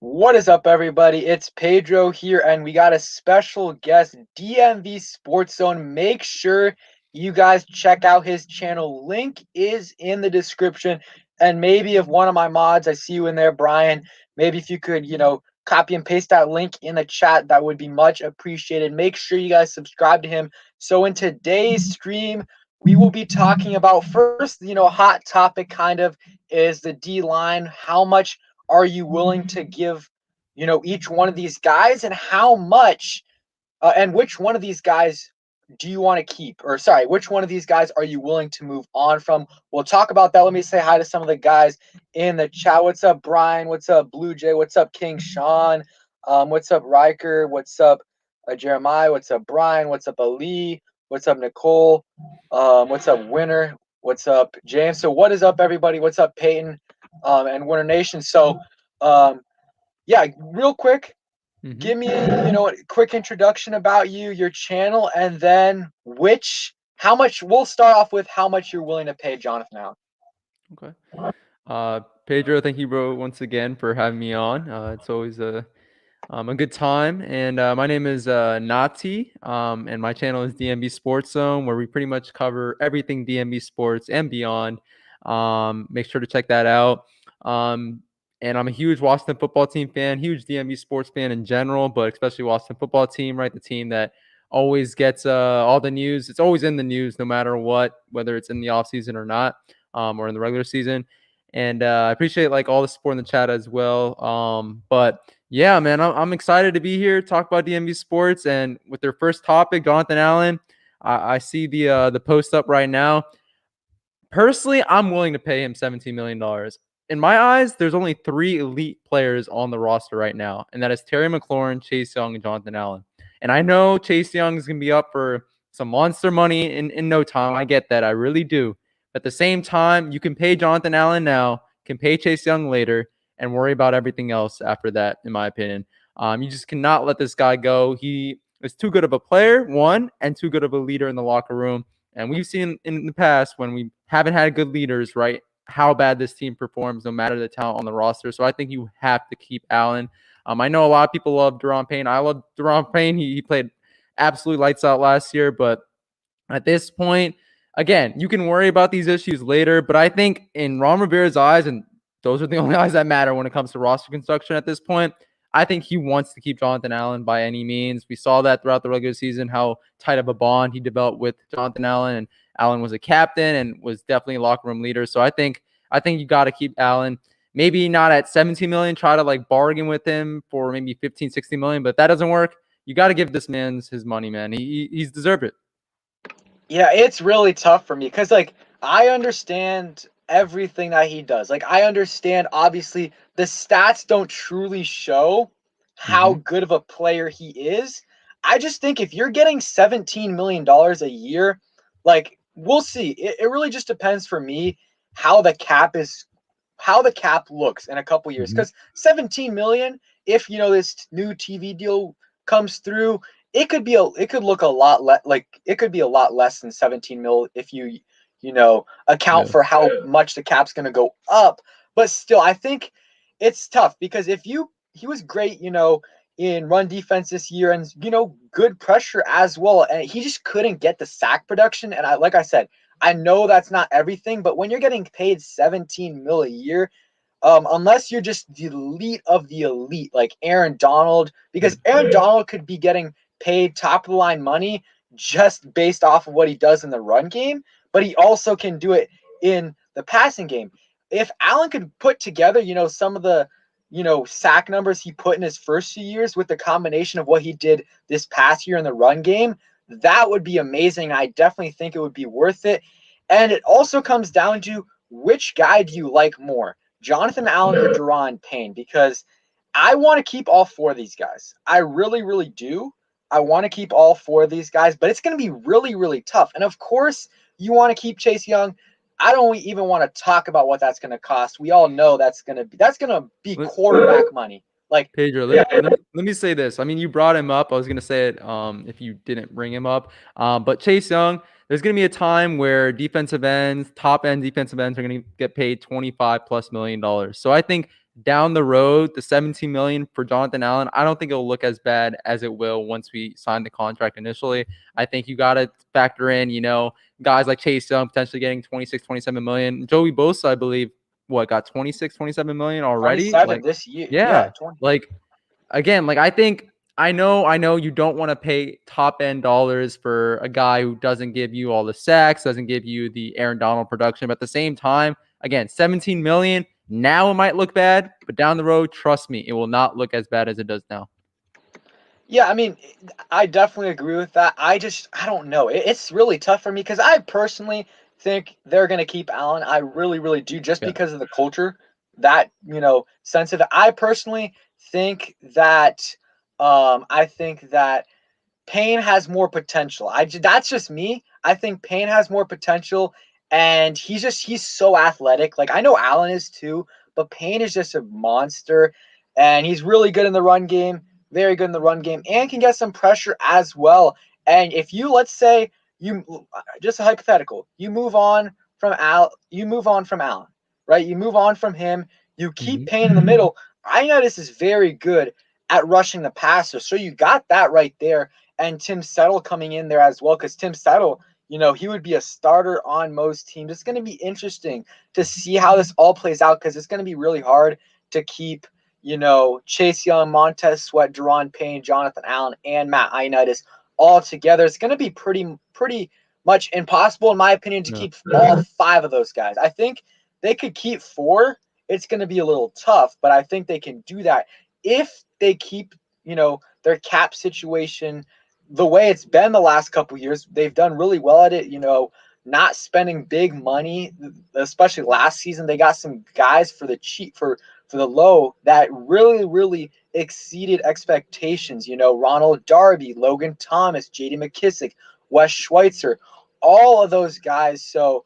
What is up, everybody? It's Pedro here, and we got a special guest, DMV Sports Zone. Make sure you guys check out his channel. Link is in the description. And maybe if one of my mods, I see you in there, Brian, maybe if you could, copy and paste that link in the chat, that would be much appreciated. Make sure you guys subscribe to him. So in today's stream, we will be talking about first, hot topic kind of is the D line. How much are you willing to give, each one of these guys, and how much, and which one of these guys do you want to keep? Or sorry, which one of these guys are you willing to move on from? We'll talk about that. Let me say hi to some of the guys in the chat. What's up, Brian? What's up, Blue Jay? What's up, King Sean? What's up, Riker? What's up, Jeremiah? What's up, Brian? What's up, Ali? What's up, Nicole? What's up, Winner? What's up, James? So what is up, everybody? What's up, Peyton? And Winter Nation. So, yeah, real quick, give me, a quick introduction about you, your channel, and then how much, we'll start off with how much you're willing to pay Jonathan Allen. Okay. Pedro, thank you, bro, once again for having me on. It's always a good time. And my name is Nati, and my channel is DMV Sports Zone, where we pretty much cover everything DMV sports and beyond. Make sure to check that out. And I'm a huge Washington football team fan, huge DMV sports fan in general, but especially Washington football team, right? The team that always gets all the news. It's always in the news, no matter what, whether it's in the offseason or not, or in the regular season. And I appreciate all the support in the chat as well. But yeah, man, I'm excited to be here, talk about DMV sports, and with their first topic, Jonathan Allen. I see the post up right now. Personally, I'm willing to pay him $17 million. In my eyes, there's only 3 elite players on the roster right now, and that is Terry McLaurin, Chase Young, and Jonathan Allen. And I know Chase Young is going to be up for some monster money in no time. I get that. I really do. At the same time, you can pay Jonathan Allen now, can pay Chase Young later, and worry about everything else after that, in my opinion. You just cannot let this guy go. He is too good of a player, one, and too good of a leader in the locker room. And we've seen in the past when we haven't had good leaders, right, how bad this team performs no matter the talent on the roster. So I think you have to keep Allen. I know a lot of people love Daron Payne. I love Daron Payne. He played absolute lights out last year. But at this point, again, you can worry about these issues later. But I think in Ron Rivera's eyes, and those are the only eyes that matter when it comes to roster construction at this point, I think he wants to keep Jonathan Allen by any means. We saw that throughout the regular season, how tight of a bond he developed with Jonathan Allen, and Allen was a captain and was definitely a locker room leader. So I think you got to keep Allen. Maybe not at 17 million, try to bargain with him for maybe 15, 16 million, but if that doesn't work, you got to give this man his money, man. He's deserved it. Yeah, it's really tough for me because, I understand everything that he does. I understand, obviously, the stats don't truly show how good of a player he is. I just think if you're getting $17 million a year, we'll see. It really just depends for me how the cap looks in a couple years. Because 17 million, if this new TV deal comes through, it could look a lot it could be a lot less than 17 mil if you account for how much the cap's going to go up. But still, I think it's tough because he was great, in run defense this year and, good pressure as well. And he just couldn't get the sack production. And like I said, I know that's not everything, but when you're getting paid 17 mil a year, unless you're just the elite of the elite, like Aaron Donald, because Aaron Donald could be getting paid top of the line money just based off of what he does in the run game, but he also can do it in the passing game. If Allen could put together, some of the, sack numbers he put in his first few years with the combination of what he did this past year in the run game, that would be amazing. I definitely think it would be worth it. And it also comes down to which guy do you like more, Jonathan Allen or Daron Payne? Because I want to keep all 4 of these guys. I really, really do. I want to keep all 4 of these guys, but it's going to be really, really tough. And of course, you want to keep Chase Young. I don't even want to talk about what that's going to cost. We all know that's going to be quarterback money. Pedro, let me say this. I mean, you brought him up. I was going to say it if you didn't bring him up. But Chase Young, there's going to be a time where top end defensive ends are going to get paid $25+ million. So I think down the road, the 17 million for Jonathan Allen, I don't think it'll look as bad as it will once we sign the contract initially. I think you got to factor in, guys like Chase Young potentially getting 26, 27 million. Joey Bosa, I believe, got 26, 27 million already? 27 this year. Yeah. 20. Again, I think I know you don't want to pay top end dollars for a guy who doesn't give you all the sacks, doesn't give you the Aaron Donald production, but at the same time, again, 17 million, now it might look bad, but down the road, trust me, it will not look as bad as it does now. Yeah, I mean, I definitely agree with that. I don't know. It's really tough for me because I personally think they're going to keep Allen. I really, really do, just because of the culture that, sensitive. I personally think that, Payne has more potential. That's just me. I think Payne has more potential, and he's so athletic. Like, I know Allen is too, but Payne is just a monster, and he's really good in the run game. Very good in the run game, and can get some pressure as well. And if you, let's say, just a hypothetical, you move on from Allen, right? You move on from him. You keep Payne in the middle. I know this is very good at rushing the passer, so you got that right there. And Tim Settle coming in there as well, because Tim Settle, he would be a starter on most teams. It's going to be interesting to see how this all plays out, because it's going to be really hard to keep Chase Young, Montez Sweat, Daron Payne, Jonathan Allen, and Matt Ioannidis all together. It's going to be pretty much impossible, in my opinion, to keep all 5 of those guys. I think they could keep 4. It's going to be a little tough, but I think they can do that if they keep, their cap situation the way it's been the last couple years. They've done really well at it, not spending big money, especially last season. They got some guys for the cheap, for the low, that really, really exceeded expectations. Ronald Darby, Logan Thomas, J.D. McKissick, Wes Schweitzer, all of those guys. So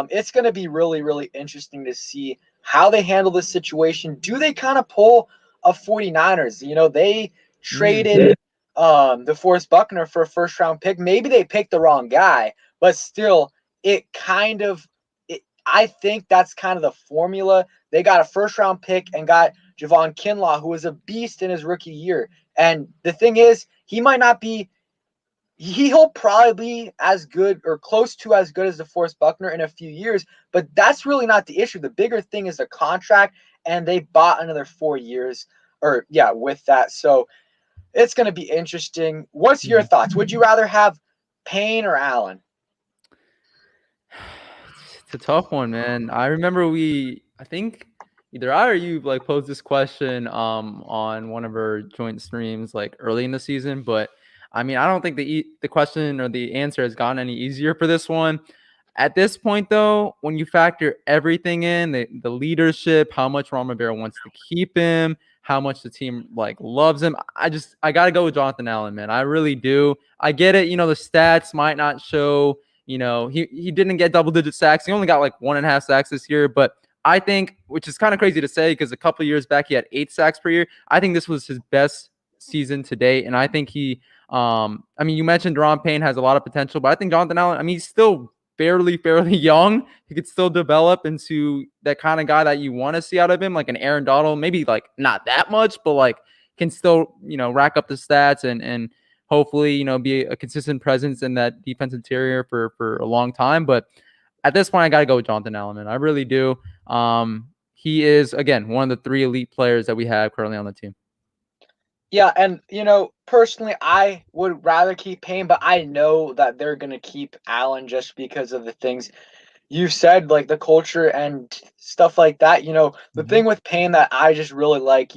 it's going to be really, really interesting to see how they handle this situation. Do they kind of pull a 49ers? They traded DeForest Buckner for a first-round pick. Maybe they picked the wrong guy, but still, I think that's kind of the formula. They got a first-round pick and got Javon Kinlaw, who was a beast in his rookie year. And the thing is, he'll probably be as good or close to as good as DeForest Buckner in a few years, but that's really not the issue. The bigger thing is the contract, and they bought another 4 years with that. So it's going to be interesting. What's your thoughts? Would you rather have Payne or Allen? It's a tough one, man. I remember I think either I or you posed this question on one of our joint streams early in the season, but I mean, I don't think the question or the answer has gotten any easier for this one. At this point, though, when you factor everything in, the leadership, how much Ron Rivera wants to keep him, how much the team loves him, I got to go with Jonathan Allen, man. I really do. I get it. The stats might not show, he didn't get double-digit sacks. He only got 1.5 sacks this year, but I think, which is kind of crazy to say because a couple of years back he had 8 sacks per year. I think this was his best season to date, and I think he you mentioned Daron Payne has a lot of potential, but I think Jonathan Allen, he's still fairly young. He could still develop into that kind of guy that you want to see out of him, like an Aaron Donald, maybe not that much, but can still, rack up the stats and hopefully, be a consistent presence in that defense interior for a long time. But at this point, I got to go with Jonathan Allen, man. I really do. He is, again, one of the 3 elite players that we have currently on the team. Yeah, and personally, I would rather keep Payne, but I know that they're gonna keep Allen just because of the things you said, like the culture and stuff like that. The thing with Payne that I just really like,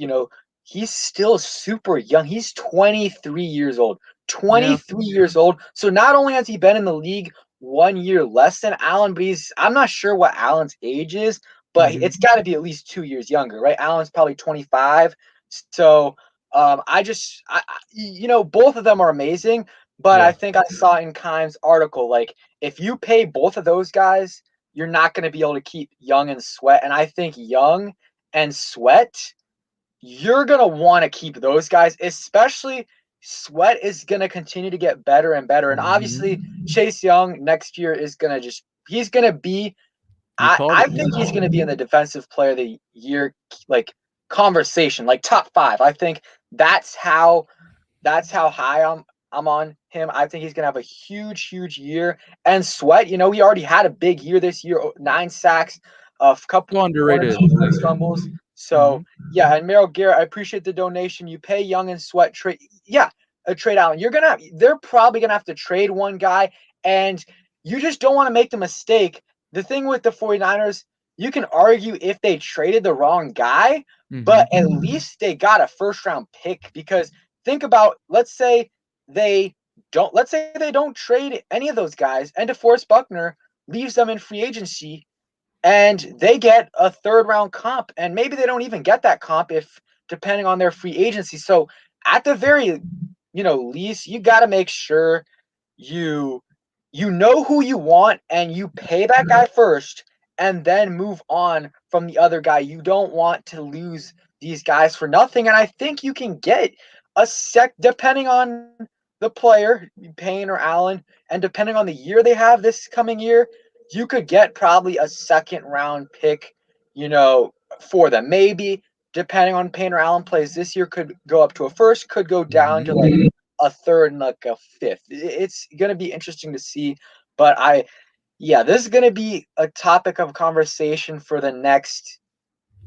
he's still super young. He's 23 years old. 23 years old. So not only has he been in the league 1 year less than Allen, but I'm not sure what Allen's age is, but it's got to be at least 2 years younger, right? Allen's probably 25. So both of them are amazing, but I think I saw in Kime's article, if you pay both of those guys, you're not going to be able to keep Young and Sweat. And I think Young and Sweat, you're going to want to keep those guys, especially Sweat is going to continue to get better and better. And obviously Chase Young next year is going to he's going to be, I think he's going to be in the defensive player of the year, conversation, like top 5. I think that's how high I'm on him. I think he's gonna have a huge year. And Sweat, he already had a big year this year, 9 sacks, a couple So 1 or underrated. 2 forced fumbles. So yeah, and Merrill Garrett, I appreciate the donation. You pay Young and Sweat trade, trade Allen. They're probably gonna have to trade one guy, and you just don't want to make the mistake. The thing with the 49ers, you can argue if they traded the wrong guy, but at least they got a first round pick. Because think about, let's say they don't trade any of those guys, and DeForest Buckner leaves them in free agency, and they get a 3rd round comp, and maybe they don't even get that comp if depending on their free agency. So at the very least, you got to make sure you know who you want, and you pay that guy first, and then move on from the other guy. You don't want to lose these guys for nothing. And I think you can get depending on the player, Payne or Allen, and depending on the year they have this coming year, you could get probably a 2nd round pick, for them. Maybe depending on Payne or Allen plays this year, could go up to a 1st, could go down to like a 3rd and like a 5th. It's going to be interesting to see. But this is going to be a topic of conversation for the next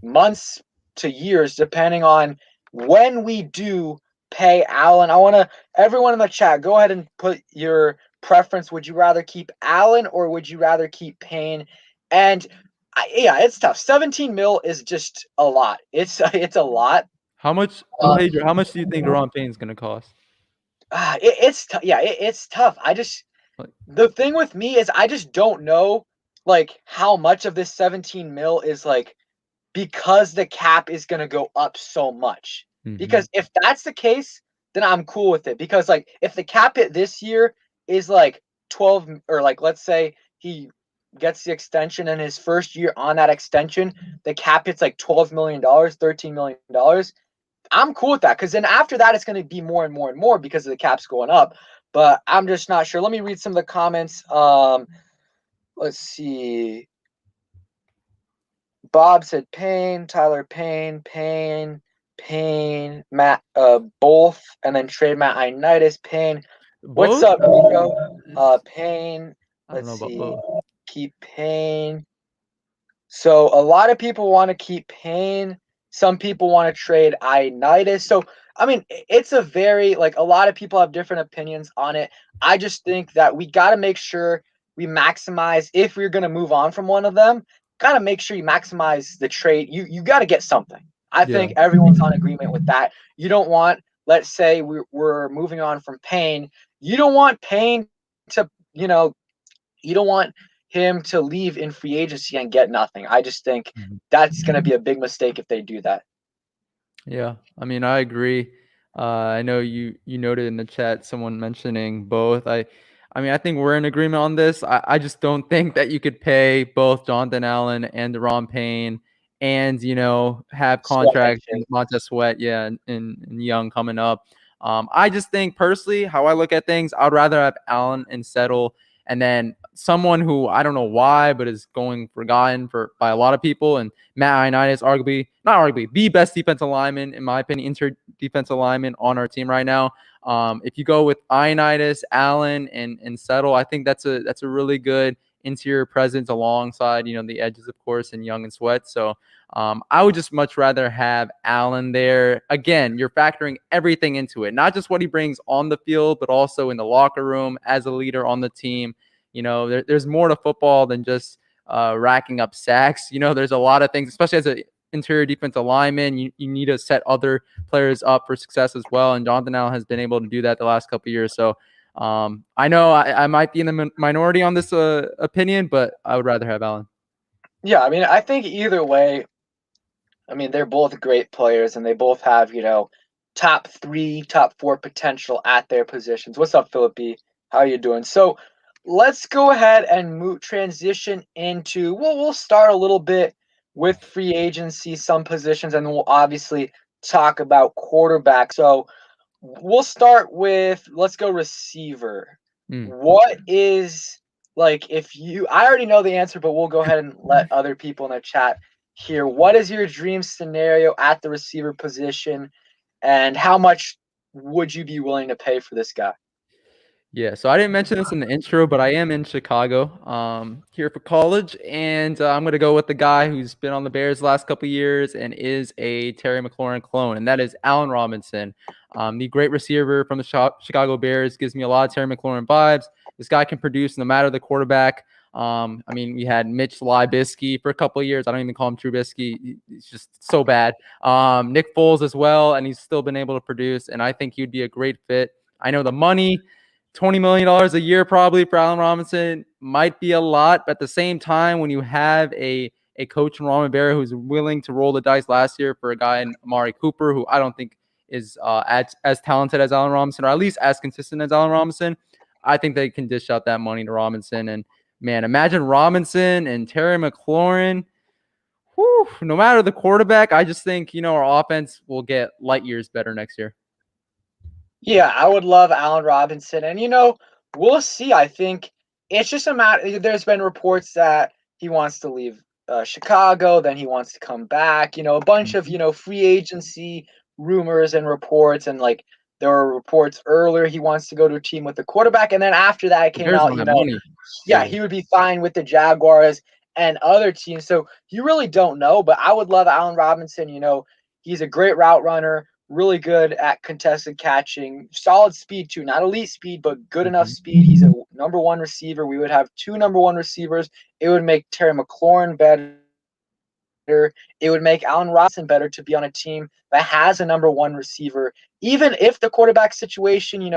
months to years, depending on when we do pay Allen. I want to, everyone in the chat, go ahead and put your preference. Would you rather keep Allen or would you rather keep Payne? And it's tough. 17 mil is just a lot. It's a lot. How much, Pedro, how much do you think Daron Payne is going to cost? It's tough. The thing with me is I just don't know like how much of this 17 mil is like because the cap is going to go up so much. Because if that's the case, then I'm cool with it. Because like if the cap hit this year is like 12, or like let's say he gets the extension and his first year on that extension, the cap hits like $12 million, $13 million. I'm cool with that, because then after that, it's going to be more and more and more because of the caps going up. But I'm just not sure. Let me read some of the comments. Let's see. Bob said Payne, Tyler Payne, Matt, both, and then trade Matt Initis, Payne. What's up, Rico? Payne. Let's see. Keep Payne. So a lot of people want to keep Payne. Some people want to trade Initis. So, I mean, it's a very, like, a lot of people have different opinions on it. I just think that we got to make sure we maximize, if we're going to move on from one of them, got to make sure you maximize the trade. You got to get something. I think everyone's on agreement with that. You don't want, let's say we're moving on from Payne. You don't want Payne to, you don't want him to leave in free agency and get nothing. I just think that's going to be a big mistake if they do that. Yeah, I mean, I agree. I know you noted in the chat someone mentioning both. I mean, I think we're in agreement on this. I just don't think that you could pay both Jonathan Allen and Daron Payne and, have contracts and Montez Sweat, and Young coming up. I just think personally, how I look at things, I'd rather have Allen and settle. And then someone who I don't know why, but is going forgotten by a lot of people, and Matt Ioannidis, not arguably, the best defensive lineman, in my opinion, interior defensive lineman on our team right now. If you go with Ioannidis, Allen, and Settle, I think that's a really good interior presence alongside, the edges, of course, and Young and Sweat. So I would just much rather have Allen there. Again, you're factoring everything into it, not just what he brings on the field, but also in the locker room as a leader on the team. There's more to football than just racking up sacks. There's a lot of things, especially as an interior defensive lineman, you need to set other players up for success as well. And Jonathan Allen has been able to do that the last couple of years. So I know I might be in the minority on this opinion, but I would rather have Allen. Yeah, I mean, I think either way, I mean, they're both great players, and they both have, top 3, top 4 potential at their positions. What's up, Philippi? How are you doing? So let's go ahead and transition into, we'll start a little bit with free agency, some positions, and then we'll obviously talk about quarterback. So we'll start with, let's go receiver. What is, like, I already know the answer, but we'll go ahead and let other people in the chat here. What is your dream scenario at the receiver position, and how much would you be willing to pay for this guy? Yeah, so I didn't mention this in the intro, but I am in Chicago here for college, and I'm going to go with the guy who's been on the Bears the last couple of years and is a Terry McLaurin clone, and that is Allen Robinson. The great receiver from the Chicago Bears, gives me a lot of Terry McLaurin vibes. This guy can produce no matter the quarterback. I mean, we had Mitch Trubisky for a couple of years. I don't even call him Trubisky. He's just so bad. Nick Foles as well, and he's still been able to produce, and I think he'd be a great fit. I know the money, $20 million a year probably for Allen Robinson might be a lot, but at the same time, when you have a coach in Ron Rivera who's willing to roll the dice last year for a guy in Amari Cooper, who I don't think is as talented as Allen Robinson, or at least as consistent as Allen Robinson, I think they can dish out that money to Robinson. And man, imagine Robinson and Terry McLaurin. Whew, no matter the quarterback, I just think, our offense will get light years better next year. Yeah, I would love Allen Robinson. And, we'll see. I think it's just a matter. There's been reports that he wants to leave Chicago, then he wants to come back. A bunch of, free agency rumors and reports. And, there were reports earlier he wants to go to a team with a quarterback. And then after that, it came out, yeah, he would be fine with the Jaguars and other teams. So you really don't know. But I would love Allen Robinson. He's a great route runner. Really good at contested catching, solid speed too, not elite speed, but good enough speed. He's a number one receiver. We would have two number one receivers. It would make Terry McLaurin better. It would make Allen Robinson better to be on a team that has a number one receiver. Even if the quarterback situation,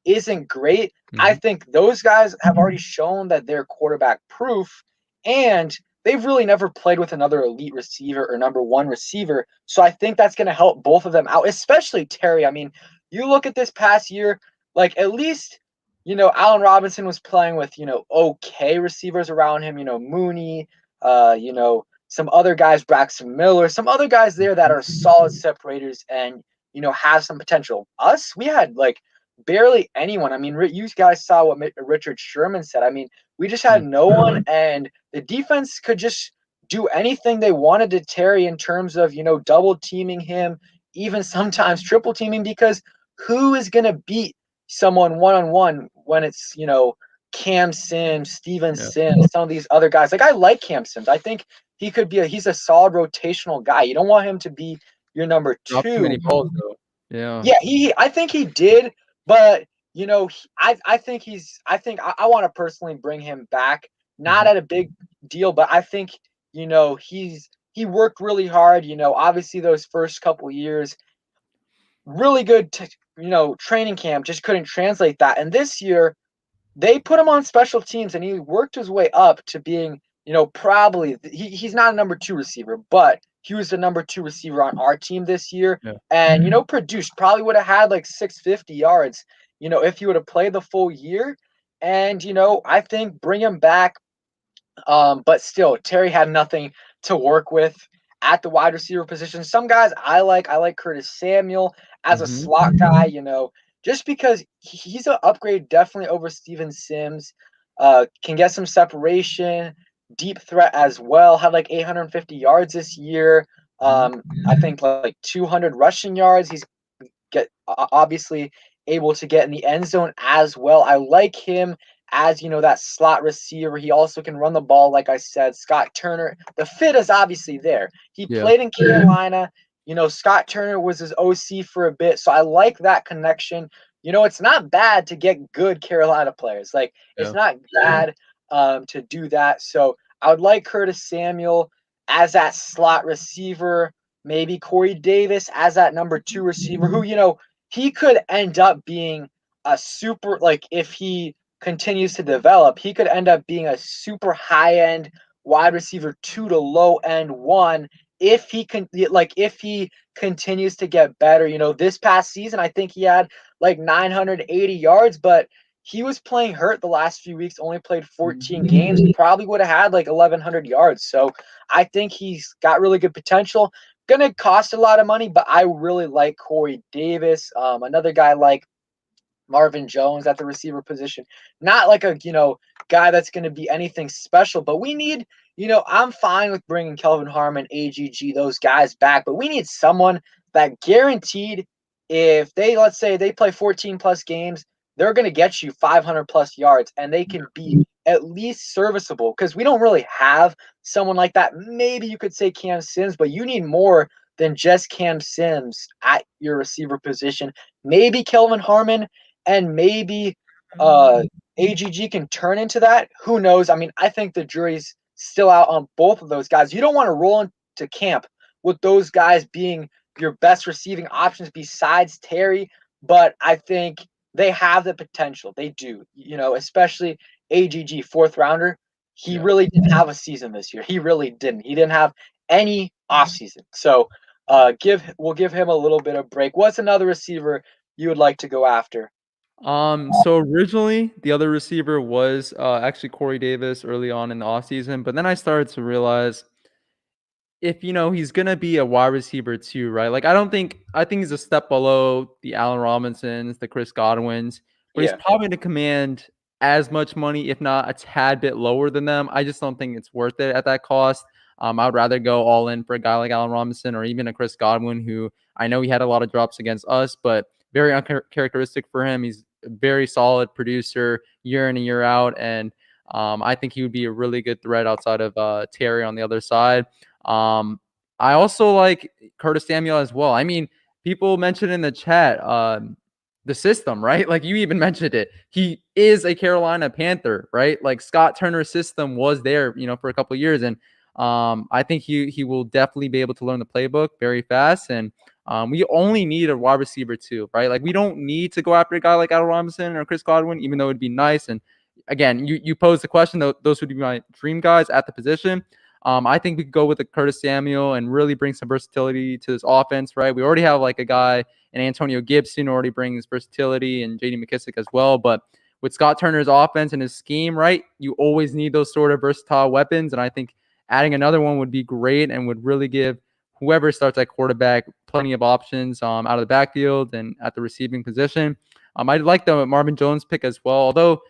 isn't great, I think those guys have already shown that they're quarterback proof, and they've really never played with another elite receiver or number one receiver. So I think that's going to help both of them out, especially Terry. I mean, you look at this past year, at least, Allen Robinson was playing with, okay receivers around him, Mooney, some other guys, Braxton Miller, some other guys there that are solid separators and, have some potential. Us, we had barely anyone. I mean, you guys saw what Richard Sherman said. I mean, we just had no one, and the defense could just do anything they wanted to Terry in terms of, double teaming him, even sometimes triple teaming, because who is going to beat someone one-on-one when it's, Cam Sims, Steven Sims, some of these other guys. I like Cam Sims. I think he could be he's a solid rotational guy. You don't want him to be your number two. Not too many balls, though. Yeah. Yeah, I think he did, but I think I want to personally bring him back, not at a big deal, but I think he worked really hard. Obviously those first couple years, really good. Training camp just couldn't translate that, and this year they put him on special teams, and he worked his way up to being probably he's not a number two receiver, but he was the number two receiver on our team this year, and produced. Probably would have had 650 yards, if he would have played the full year. And I think bring him back. But still, Terry had nothing to work with at the wide receiver position. Some guys I like Curtis Samuel as a slot guy, just because he's an upgrade definitely over Steven Sims. Can get some separation, deep threat as well. Had 850 yards this year. I think 200 rushing yards. He's obviously able to get in the end zone as well. I like him as that slot receiver. He also can run the ball, like I said. Scott Turner, the fit is obviously there. He played in Carolina. Scott Turner was his OC for a bit, so I like that connection. It's not bad to get good Carolina players. It's not bad to do that. So I would like Curtis Samuel as that slot receiver, maybe Corey Davis as that number two receiver who, he could end up being a super, if he continues to develop, he could end up being a super high-end wide receiver 2 to low-end 1 if he continues to get better. This past season, I think he had 980 yards, but he was playing hurt the last few weeks, only played 14 games. He probably would have had 1,100 yards. So I think he's got really good potential. Going to cost a lot of money, but I really like Corey Davis. Another guy like Marvin Jones at the receiver position. Not a, guy that's going to be anything special, but we need, I'm fine with bringing Kelvin Harmon, AGG, those guys back, but we need someone that guaranteed if they, let's say they play 14 plus games, they're going to get you 500 plus yards and they can be at least serviceable because we don't really have someone like that. Maybe you could say Cam Sims, but you need more than just Cam Sims at your receiver position. Maybe Kelvin Harmon and maybe AGG can turn into that. Who knows? I mean, I think the jury's still out on both of those guys. You don't want to roll into camp with those guys being your best receiving options besides Terry, but I think they have the potential. They do, especially AGG, fourth rounder. He really didn't have a season this year. He really didn't. He didn't have any offseason. So we'll give him a little bit of break. What's another receiver you would like to go after? So originally the other receiver was actually Corey Davis early on in the offseason, but then I started to realize if he's gonna be a wide receiver too, right? Like I think he's a step below the Allen Robinsons, the Chris Godwins, but he's probably to command as much money, if not a tad bit lower than them. I just don't think it's worth it at that cost. I would rather go all in for a guy like Allen Robinson or even a Chris Godwin, who I know he had a lot of drops against us, but very uncharacteristic for him. He's a very solid producer year in and year out, and I think he would be a really good threat outside of Terry on the other side. I also like Curtis Samuel as well. I mean, people mentioned in the chat the system, right? Like you even mentioned it. He is a Carolina Panther, right? Like Scott Turner's system was there, for a couple of years, and I think he will definitely be able to learn the playbook very fast. And we only need a wide receiver too, right? Like we don't need to go after a guy like Allen Robinson or Chris Godwin, even though it'd be nice. And again, you posed the question, those would be my dream guys at the position. I think we could go with a Curtis Samuel and really bring some versatility to this offense, right? We already have like a guy in Antonio Gibson who already brings versatility, and J.D. McKissick as well. But with Scott Turner's offense and his scheme, right, you always need those sort of versatile weapons. And I think adding another one would be great and would really give whoever starts at quarterback plenty of options out of the backfield and at the receiving position. I like the Marvin Jones pick as well, although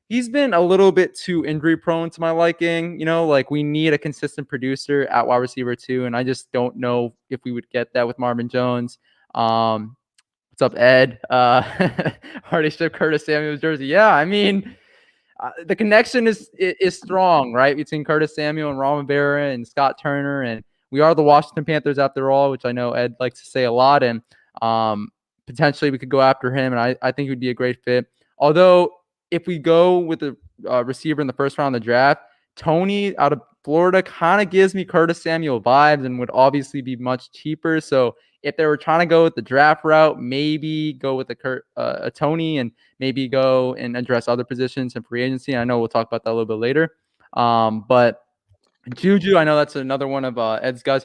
he's been a little bit too injury prone to my liking. Like we need a consistent producer at wide receiver too, and I just don't know if we would get that with Marvin Jones. What's up, Ed? Already shipped Curtis Samuel's jersey. Yeah, I mean, the connection is strong, right, between Curtis Samuel and Ron Rivera and Scott Turner, and we are the Washington Panthers after all, which I know Ed likes to say a lot, and potentially we could go after him, and I think he would be a great fit. Although if we go with the receiver in the first round of the draft, Tony out of Florida kind of gives me Curtis Samuel vibes and would obviously be much cheaper. So if they were trying to go with the draft route, maybe go with a Tony and maybe go and address other positions in free agency. I know we'll talk about that a little bit later. But Juju, I know that's another one of Ed's guys.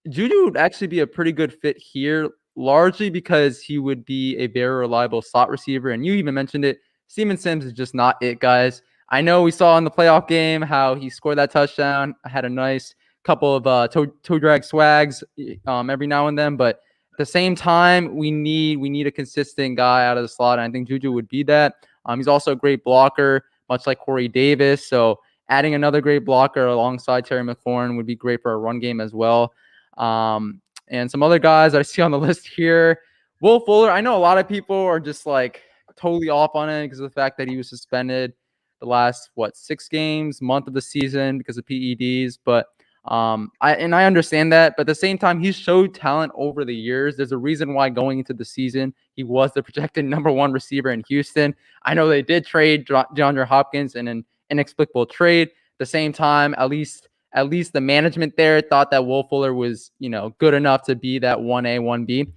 Juju would actually be a pretty good fit here, largely because he would be a very reliable slot receiver. And you even mentioned it. Steven Sims is just not it, guys. I know we saw in the playoff game how he scored that touchdown, had a nice couple of toe drag swags every now and then, but at the same time, we need a consistent guy out of the slot, and I think Juju would be that. He's also a great blocker, much like Corey Davis. So adding another great blocker alongside Terry McLaurin would be great for a run game as well. And some other guys I see on the list here. Will Fuller, I know a lot of people are just like totally off on it because of the fact that he was suspended the last, 6 games, month of the season because of PEDs. But I understand that. But at the same time, he's showed talent over the years. There's a reason why going into the season, he was the projected number 1 receiver in Houston. I know they did trade DeAndre Hopkins in an inexplicable trade. At the same time, at least the management there thought that Will Fuller was, good enough to be that 1A, 1B.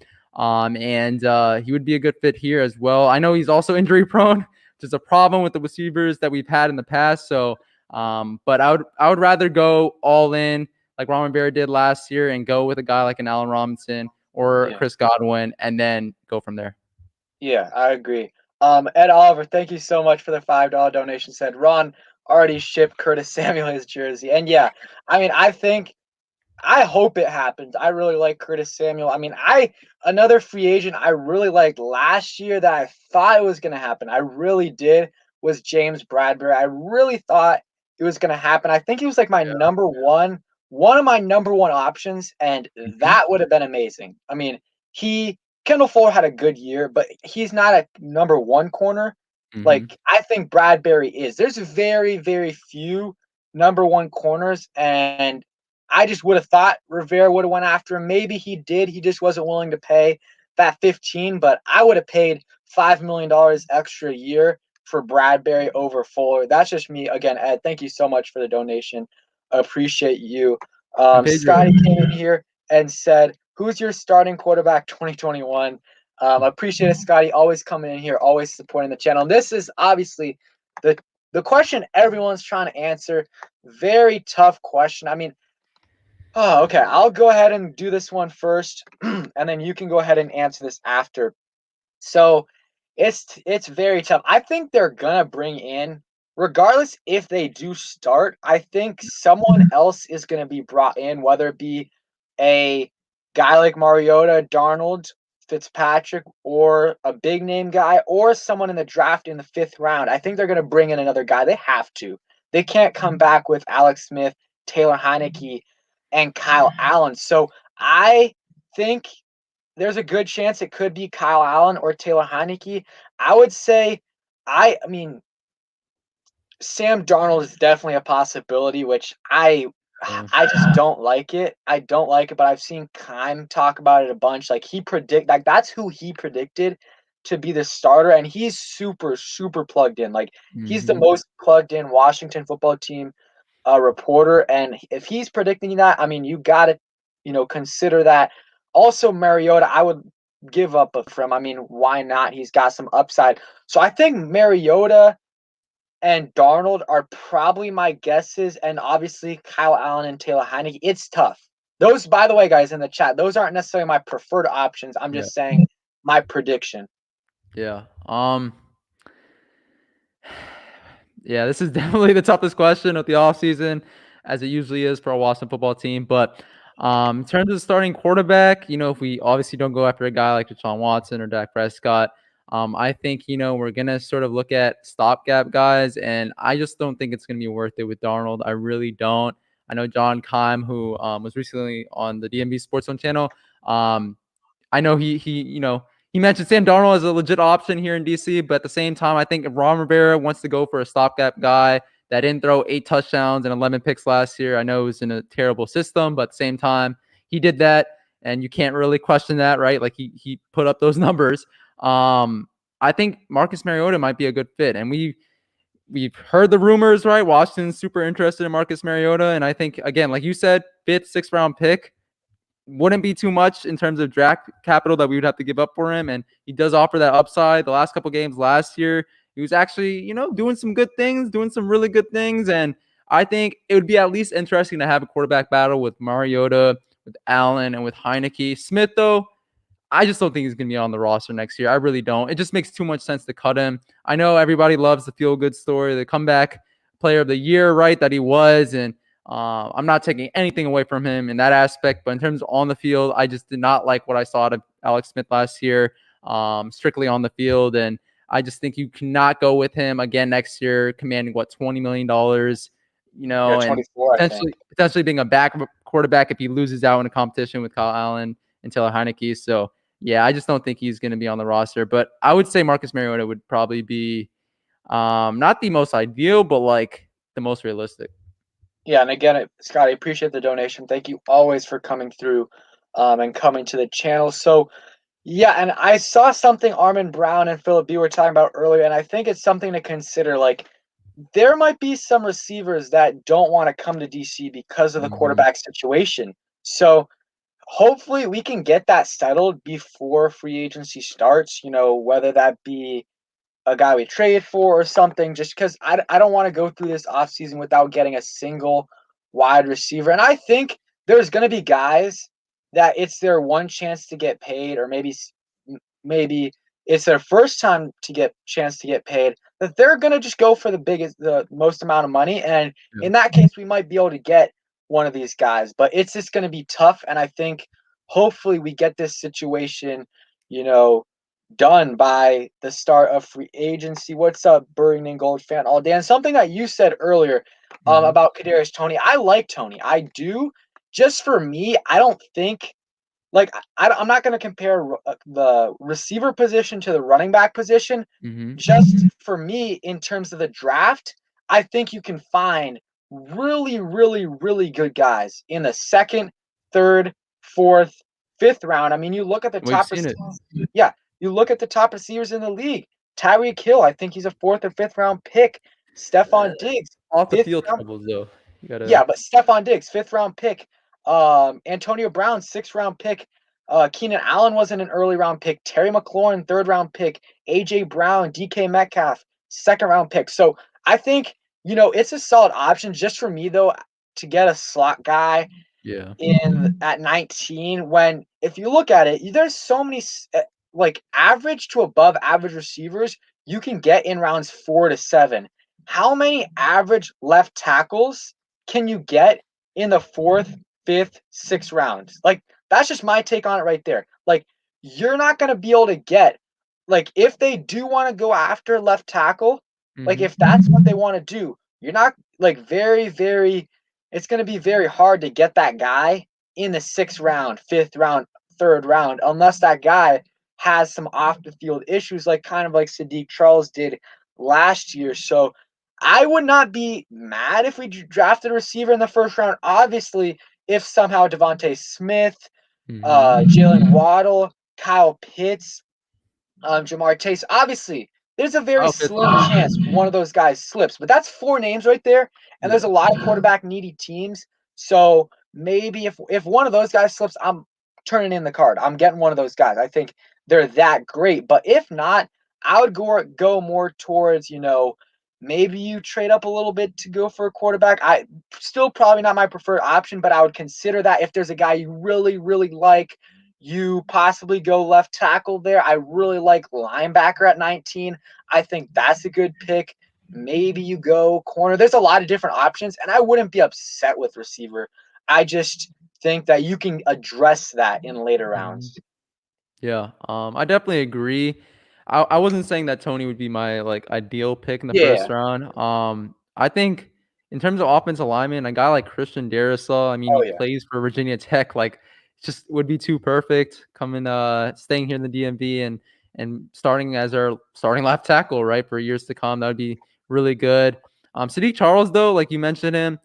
And he would be a good fit here as well. I know he's also injury prone, which is a problem with the receivers that we've had in the past. So, but I would rather go all in like Ron Rivera did last year and go with a guy like an Allen Robinson or Chris Godwin and then go from there. Yeah, I agree. Ed Oliver, thank you so much for the $5 donation. Said Ron already shipped Curtis Samuel his jersey. And yeah, I mean, I hope it happens. I really like Curtis Samuel. I mean, another free agent I really liked last year that I thought it was going to happen. I really did, was James Bradbury. I really thought it was going to happen. I think he was like my number one of my number one options, and Mhm. that would have been amazing. I mean, Kendall Fuller had a good year, but he's not a number one corner. Mhm. Like I think Bradbury is. There's very, very few number one corners, and I just would have thought Rivera would have went after him. Maybe he did. He just wasn't willing to pay that 15, but I would have paid $5 million extra a year for Bradbury over Fuller. That's just me. Again, Ed, thank you so much for the donation. I appreciate you. And Pedro. Scotty came in here and said, "Who's your starting quarterback 2021?" I appreciate it, Scotty. Always coming in here, always supporting the channel. And this is obviously the question everyone's trying to answer. Very tough question. I mean, oh, okay. I'll go ahead and do this one first, and then you can go ahead and answer this after. So it's very tough. I think they're gonna bring in, regardless if they do start, I think someone else is gonna be brought in, whether it be a guy like Mariota, Darnold, Fitzpatrick, or a big name guy, or someone in the draft in the 5th round. I think they're gonna bring in another guy. They have to. They can't come back with Alex Smith, Taylor Heineke, and Kyle Allen. So I think there's a good chance it could be Kyle Allen or Taylor Heineke. I would say, I mean, Sam Darnold is definitely a possibility, which Yeah. I just don't like it. I don't like it, but I've seen Kime talk about it a bunch. Like that's who he predicted to be the starter, and he's super, super plugged in. Like he's the Mhm. most plugged in Washington football team reporter, and if he's predicting that, I mean, you got to, consider that. Also, Mariota, I would give up for him. I mean, why not? He's got some upside. So I think Mariota and Darnold are probably my guesses, and obviously Kyle Allen and Taylor Heineke. It's tough. Those, by the way, guys in the chat, those aren't necessarily my preferred options. I'm Yeah. just saying my prediction. Yeah. Yeah, this is definitely the toughest question of the offseason, as it usually is for a Washington football team. But in terms of starting quarterback, if we obviously don't go after a guy like Deshaun Watson or Dak Prescott, I think, we're going to sort of look at stopgap guys. And I just don't think it's going to be worth it with Darnold. I really don't. I know John Keim, who was recently on the DMV Sports Zone channel, I know he mentioned Sam Darnold as a legit option here in DC, but at the same time, I think if Ron Rivera wants to go for a stopgap guy that didn't throw 8 touchdowns and 11 picks last year, I know it was in a terrible system, but at the same time, he did that, and you can't really question that, right? Like he put up those numbers. I think Marcus Mariota might be a good fit, and we've heard the rumors, right? Washington's super interested in Marcus Mariota, and I think again, like you said, 5th, 6th round pick wouldn't be too much in terms of draft capital that we would have to give up for him. And he does offer that upside. The last couple games last year, he was actually, doing some good things, doing some really good things. And I think it would be at least interesting to have a quarterback battle with Mariota, with Allen, and with Heineke. Smith, though, I just don't think he's going to be on the roster next year. I really don't. It just makes too much sense to cut him. I know everybody loves the feel-good story, the comeback player of the year, right, that he was. And I'm not taking anything away from him in that aspect. But in terms of on the field, I just did not like what I saw of Alex Smith last year, strictly on the field. And I just think you cannot go with him again next year, commanding, $20 million, Yeah, and 24, I think. potentially being a back quarterback if he loses out in a competition with Kyle Allen and Taylor Heineke. So, yeah, I just don't think he's going to be on the roster. But I would say Marcus Mariota would probably be not the most ideal, but like the most realistic. Yeah, and again, Scott, I appreciate the donation. Thank you always for coming through and coming to the channel. So, yeah, and I saw something Armin Brown and Philip B were talking about earlier, and I think it's something to consider. Like, there might be some receivers that don't want to come to DC because of the Mm-hmm. quarterback situation. So, hopefully, we can get that settled before free agency starts, whether that be a guy we traded for or something, just because I don't want to go through this offseason without getting a single wide receiver. And I think there's going to be guys that it's their one chance to get paid, or maybe it's their first time to get chance to get paid, that they're going to just go for the most amount of money. And Yeah. in that case, we might be able to get one of these guys, but it's just going to be tough. And I think hopefully we get this situation, you know, done by the start of free agency. What's up, Burning Gold fan all day? And something that you said earlier about Kadarius Toney, I like Toney. I do. Just for me, I don't think like I'm not going to compare the receiver position to the running back position. Mm-hmm. Just for me, in terms of the draft, I think you can find really, really, really good guys in the second, third, fourth, fifth round. I mean, you look at the We've top seen it. receivers. Yeah, you look at the top receivers in the league. Tyreek Hill, I think he's a fourth or fifth round pick. Stephon Diggs, Off the fifth field round. troubles though. You Yeah, gotta. but Stephon Diggs, fifth round pick. Antonio Brown, sixth round pick. Keenan Allen wasn't an early round pick. Terry McLaurin, third round pick. AJ Brown, DK Metcalf, second round pick. So I think, it's a solid option. Just for me though, to get a slot guy Yeah. in at 19, when if you look at it, there's so many like average to above average receivers you can get in rounds 4 to 7. How many average left tackles can you get in the 4th, 5th, 6th rounds? Like, that's just my take on it right there. Like, you're not going to be able to get, like, if they do want to go after left tackle, like, Mm-hmm. if that's what they want to do, you're not, like, very, very, it's going to be very hard to get that guy in the 6th round, 5th round, 3rd round, unless that guy has some off the field issues, like kind of like Sadiq Charles did last year. So I would not be mad if we drafted a receiver in the 1st round. Obviously, if somehow Devontae Smith, Mm-hmm. Jalen Waddle, Kyle Pitts, Jamar Chase, obviously, there's a very Kyle Pitts. slim chance one of those guys slips. But that's 4 names right there, and there's Yeah. a lot of quarterback needy teams. So maybe if one of those guys slips, I'm turning in the card. I'm getting one of those guys. I think they're that great. But if not, I would go more towards, maybe you trade up a little bit to go for a quarterback. I still probably not my preferred option, but I would consider that if there's a guy you really, really like. You possibly go left tackle there. I really like linebacker at 19. I think that's a good pick. Maybe you go corner. There's a lot of different options, and I wouldn't be upset with receiver. I just think that you can address that in later Mhm. rounds. Yeah. I definitely agree. I wasn't saying that Tony would be my like ideal pick in the first Yeah. round. I think in terms of offensive alignment, a guy like Christian Darrisaw, I mean, Oh he yeah. plays for Virginia Tech, like just would be too perfect coming staying here in the DMV and starting as our starting left tackle, right, for years to come. That would be really good. Sadiq Charles, though, like you mentioned him,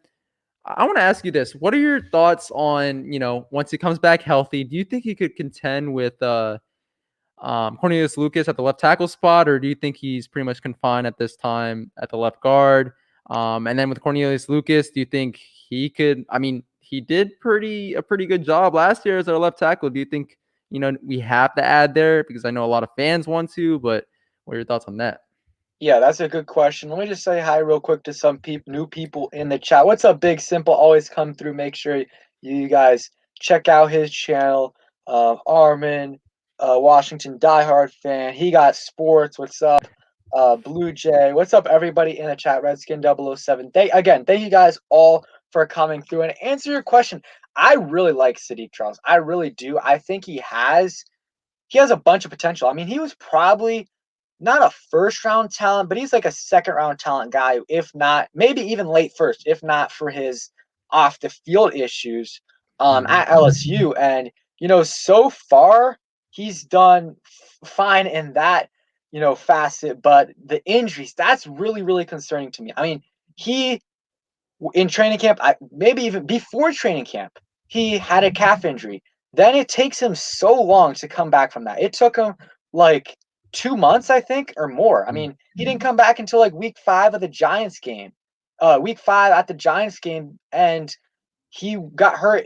I want to ask you this. What are your thoughts on, once he comes back healthy, do you think he could contend with Cornelius Lucas at the left tackle spot, or do you think he's pretty much confined at this time at the left guard? And then with Cornelius Lucas, do you think he could? I mean, he did a pretty good job last year as our left tackle. Do you think we have to add there because I know a lot of fans want to, but what are your thoughts on that? Yeah, that's a good question. Let me just say hi real quick to some new people in the chat. What's up, Big Simple? Always come through. Make sure you guys check out his channel. Armin, Washington diehard fan. He got sports. What's up? Blue Jay. What's up, everybody in the chat? Redskin 007. Thank you guys all for coming through and answer your question. I really like Sadiq Charles. I really do. I think he has a bunch of potential. I mean, he was probably not a first round talent, but he's like a second round talent guy, if not maybe even late first, if not for his off the field issues Mm-hmm. at LSU. And so far he's done fine in that facet, but the injuries, that's really, really concerning to me. I mean, he in training camp, maybe even before training camp, he had a calf injury. Then it takes him so long to come back from that. It took him like 2 months, I think, or more. I mean, he didn't come back until like week 5 of the Giants game, week 5 at the Giants game, and he got hurt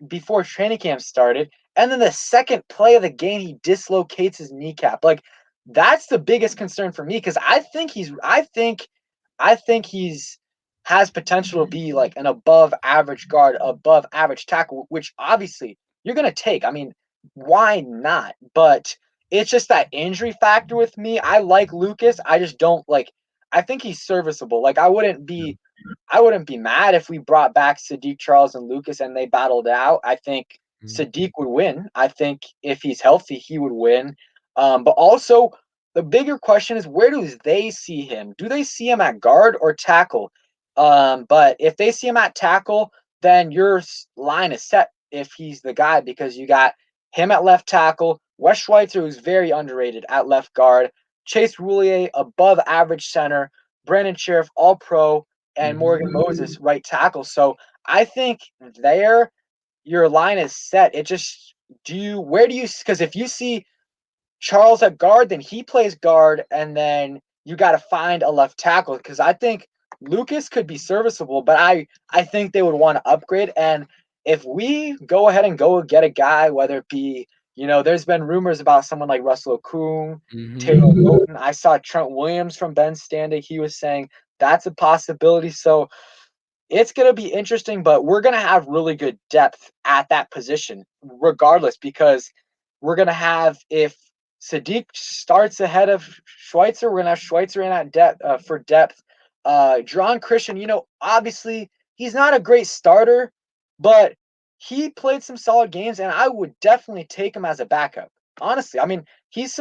before training camp started. And then the second play of the game, he dislocates his kneecap. Like, that's the biggest concern for me because I think he's has potential to be like an above average guard, above average tackle, which obviously you're gonna take. I mean, why not? But it's just that injury factor with me. I like Lucas. I just don't like. I think he's serviceable. Like I wouldn't be mad if we brought back Sadiq Charles and Lucas and they battled out. I think Mm-hmm. Sadiq would win. I think if he's healthy, he would win. But also the bigger question is, where do they see him? Do they see him at guard or tackle? But if they see him at tackle, then your line is set if he's the guy, because you got him at left tackle, Wes Schweitzer, who's very underrated at left guard, Chase Roulier, above average center, Brandon Sheriff, all pro, and Morgan Moses, right tackle. So I think there your line is set. It just, where do you, because if you see Charles at guard, then he plays guard, and then you got to find a left tackle, because I think Lucas could be serviceable, but I think they would want to upgrade. And if we go ahead and go get a guy, whether it be, there's been rumors about someone like Russell Okung, Taylor Moton. I saw Trent Williams from Ben Standig. He was saying that's a possibility. So it's going to be interesting, but we're going to have really good depth at that position regardless, because we're going to have, if Sadiq starts ahead of Schweitzer, we're going to have Schweitzer in at depth for depth. Daron Christian, obviously he's not a great starter, but he played some solid games, and I would definitely take him as a backup. Honestly, I mean, he's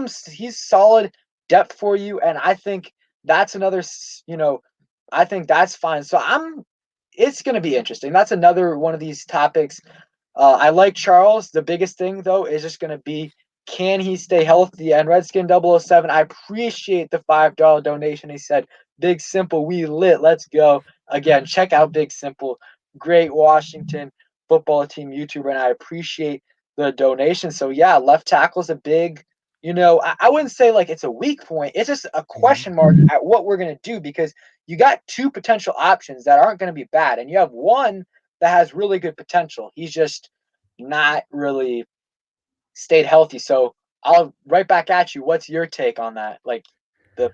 solid depth for you, and I think that's another, I think that's fine. So it's going to be interesting. That's another one of these topics. I like Charles. The biggest thing, though, is just going to be, can he stay healthy? And Redskin 007, I appreciate the $5 donation. He said, Big Simple, we lit. Let's go. Again, check out Big Simple. Great Washington football team YouTuber, and I appreciate the donation. So, yeah, left tackle is a big, I wouldn't say like it's a weak point. It's just a question mark at what we're going to do, because you got two potential options that aren't going to be bad, and you have one that has really good potential. He's just not really stayed healthy. So I'll right back at you. What's your take on that? Like the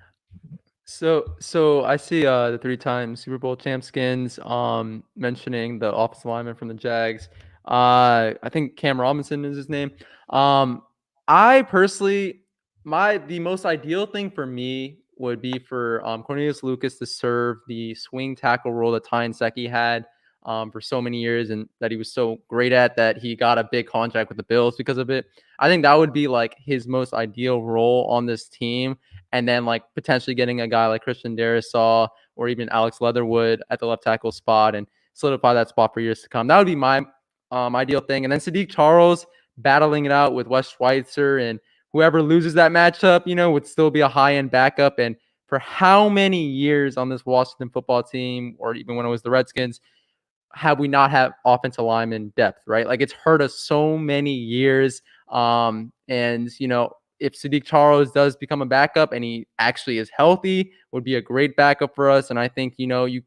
So I see the 3-time Super Bowl champ skins mentioning the offensive lineman from the Jags. I think Cam Robinson is his name. I personally, the most ideal thing for me would be for Cornelius Lucas to serve the swing tackle role that Ty Nsekhe had for so many years, and that he was so great at, that he got a big contract with the Bills because of it. I think that would be like his most ideal role on this team. And then like potentially getting a guy like Christian Darrisaw or even Alex Leatherwood at the left tackle spot and solidify that spot for years to come. That would be my ideal thing. And then Sadiq Charles battling it out with Wes Schweitzer, and whoever loses that matchup, would still be a high-end backup. And for how many years on this Washington football team, or even when it was the Redskins, have we not had offensive lineman depth, right? Like, it's hurt us so many years. And if Sadiq Charles does become a backup and he actually is healthy, would be a great backup for us. And I think, you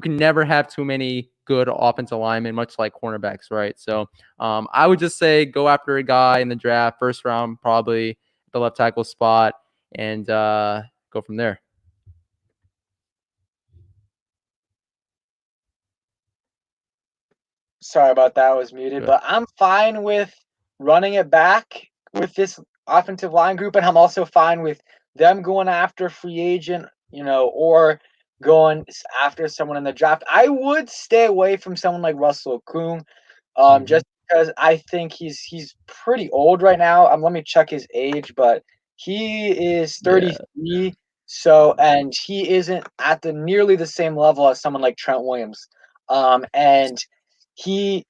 can never have too many good offensive linemen, much like cornerbacks, right? So I would just say go after a guy in the draft, first round, probably the left tackle spot, and go from there. Sorry about that, I was muted, but I'm fine with running it back with this offensive line group, and I'm also fine with them going after free agent, or going after someone in the draft. I would stay away from someone like Russell Okung, just because I think he's pretty old right now. Let me check his age, but he is 33. So, and he isn't at nearly the same level as someone like Trent Williams. And he's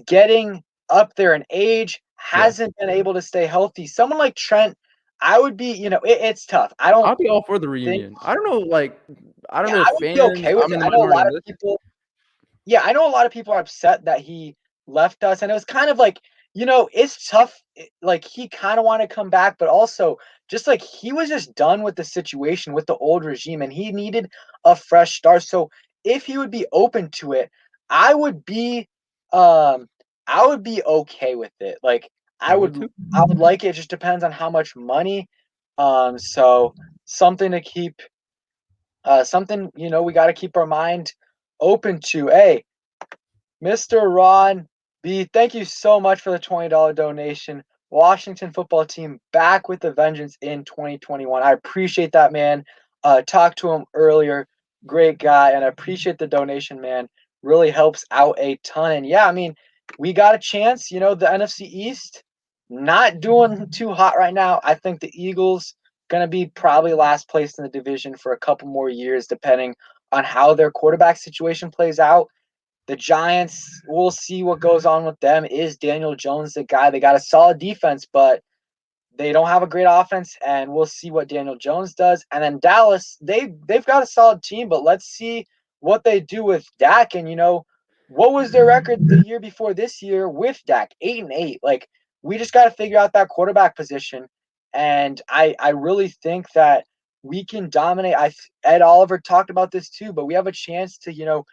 getting up there in age, hasn't been able to stay healthy. Someone like Trent, I would be, it's tough. I'll be all for the reunion. I don't know, I don't know if I would be fans, okay with I'm it. in the I know a minority lot on of this. people. Yeah, I know a lot of people are upset that he left us, and it was kind of like, it's tough. Like, he kind of wanted to come back, but also just like he was just done with the situation with the old regime, and he needed a fresh start. So if he would be open to it, I would be, okay with it. Like, I would too. I would like it. It just depends on how much money. So something to keep. Something, we got to keep our mind open to. Hey, Mr. Ron B, thank you so much for the $20 donation. Washington football team back with a vengeance in 2021. I appreciate that, man. Talked to him earlier. Great guy, and I appreciate the donation, man. Really helps out a ton. And yeah, I mean, we got a chance, the NFC East. not doing too hot right now. I think the Eagles gonna be probably last place in the division for a couple more years, depending on how their quarterback situation plays out. The Giants, we'll see what goes on with them. Is Daniel Jones the guy? They got a solid defense, but they don't have a great offense, and we'll see what Daniel Jones does. And then Dallas, they've got a solid team, but let's see what they do with Dak. And what was their record the year before this year with Dak? 8-8. Like, we just got to figure out that quarterback position. And I really think that we can dominate. Ed Oliver talked about this too, but we have a chance to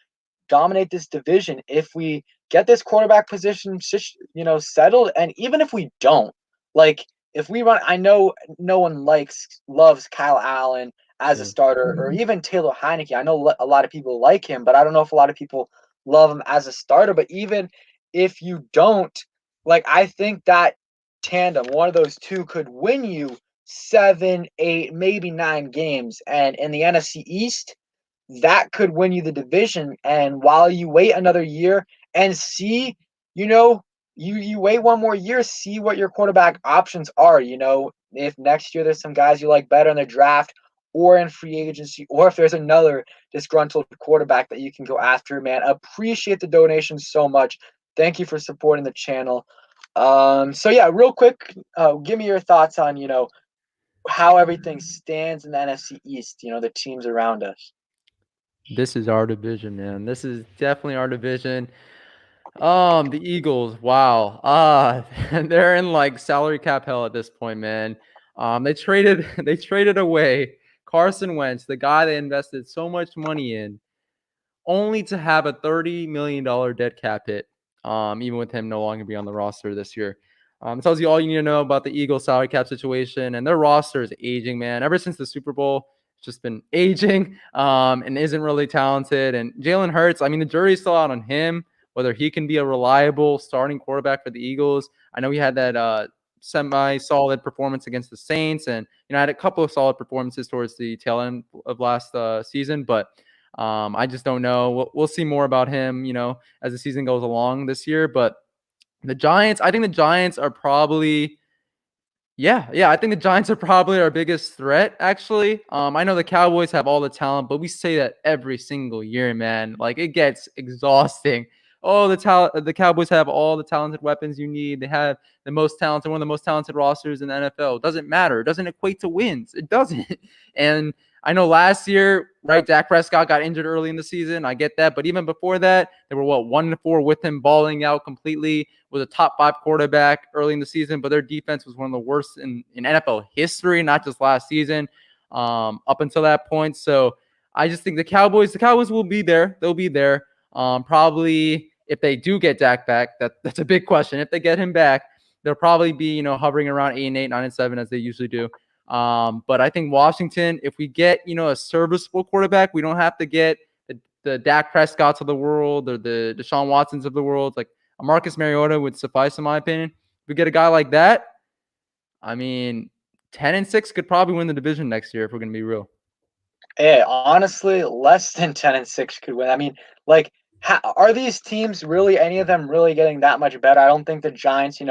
dominate this division if we get this quarterback position settled. And even if we don't, like, if we run, I know no one loves Kyle Allen as a starter, or even Taylor Heineke. I know a lot of people like him, but I don't know if a lot of people love him as a starter. But even if you don't, like, I think that tandem, one of those two, could win you 7, 8, maybe 9 games. And in the NFC East, that could win you the division. And while you wait another year and see, you wait one more year, see what your quarterback options are. If next year there's some guys you like better in the draft or in free agency, or if there's another disgruntled quarterback that you can go after, man. Appreciate the donations so much. Thank you for supporting the channel. So yeah, real quick, give me your thoughts on, how everything stands in the NFC East, the teams around us. This is our division, man. This is definitely our division. The Eagles, wow. They're in like salary cap hell at this point, man. They traded they traded away Carson Wentz, the guy they invested so much money in, only to have a $30 million dead cap hit. Even with him no longer be on the roster this year. It tells you all you need to know about the Eagles salary cap situation, and their roster is aging, man. Ever since the Super Bowl, it's just been aging, and isn't really talented. And Jalen Hurts, I mean, the jury's still out on him, whether he can be a reliable starting quarterback for the Eagles. I know he had that semi-solid performance against the Saints, and had a couple of solid performances towards the tail end of last season, but I just don't know. We'll see more about him, as the season goes along this year. But the Giants, I think the Giants are probably, I think the Giants are probably our biggest threat, actually. I know the Cowboys have all the talent, but we say that every single year, man. Like, it gets exhausting. Oh, the Cowboys have all the talented weapons you need. They have one of the most talented rosters in the NFL. It doesn't matter. It doesn't equate to wins. It doesn't. And I know last year, right, Dak Prescott got injured early in the season. I get that. But even before that, they were 1-4 with him balling out completely. Was a top 5 quarterback early in the season, but their defense was one of the worst in NFL history, not just last season, up until that point. So I just think the Cowboys will be there. They'll be there. Probably if they do get Dak back, that's a big question. If they get him back, they'll probably be, hovering around 8-8, 9-7 as they usually do. But I think Washington, if we get, a serviceable quarterback, we don't have to get the Dak Prescotts of the world or the Deshaun Watsons of the world. Like, a Marcus Mariota would suffice, in my opinion. If we get a guy like that, I mean, 10-6 could probably win the division next year if we're going to be real. Yeah, honestly, less than 10-6 could win. I mean, like, are these teams really, any of them really getting that much better? I don't think the Giants,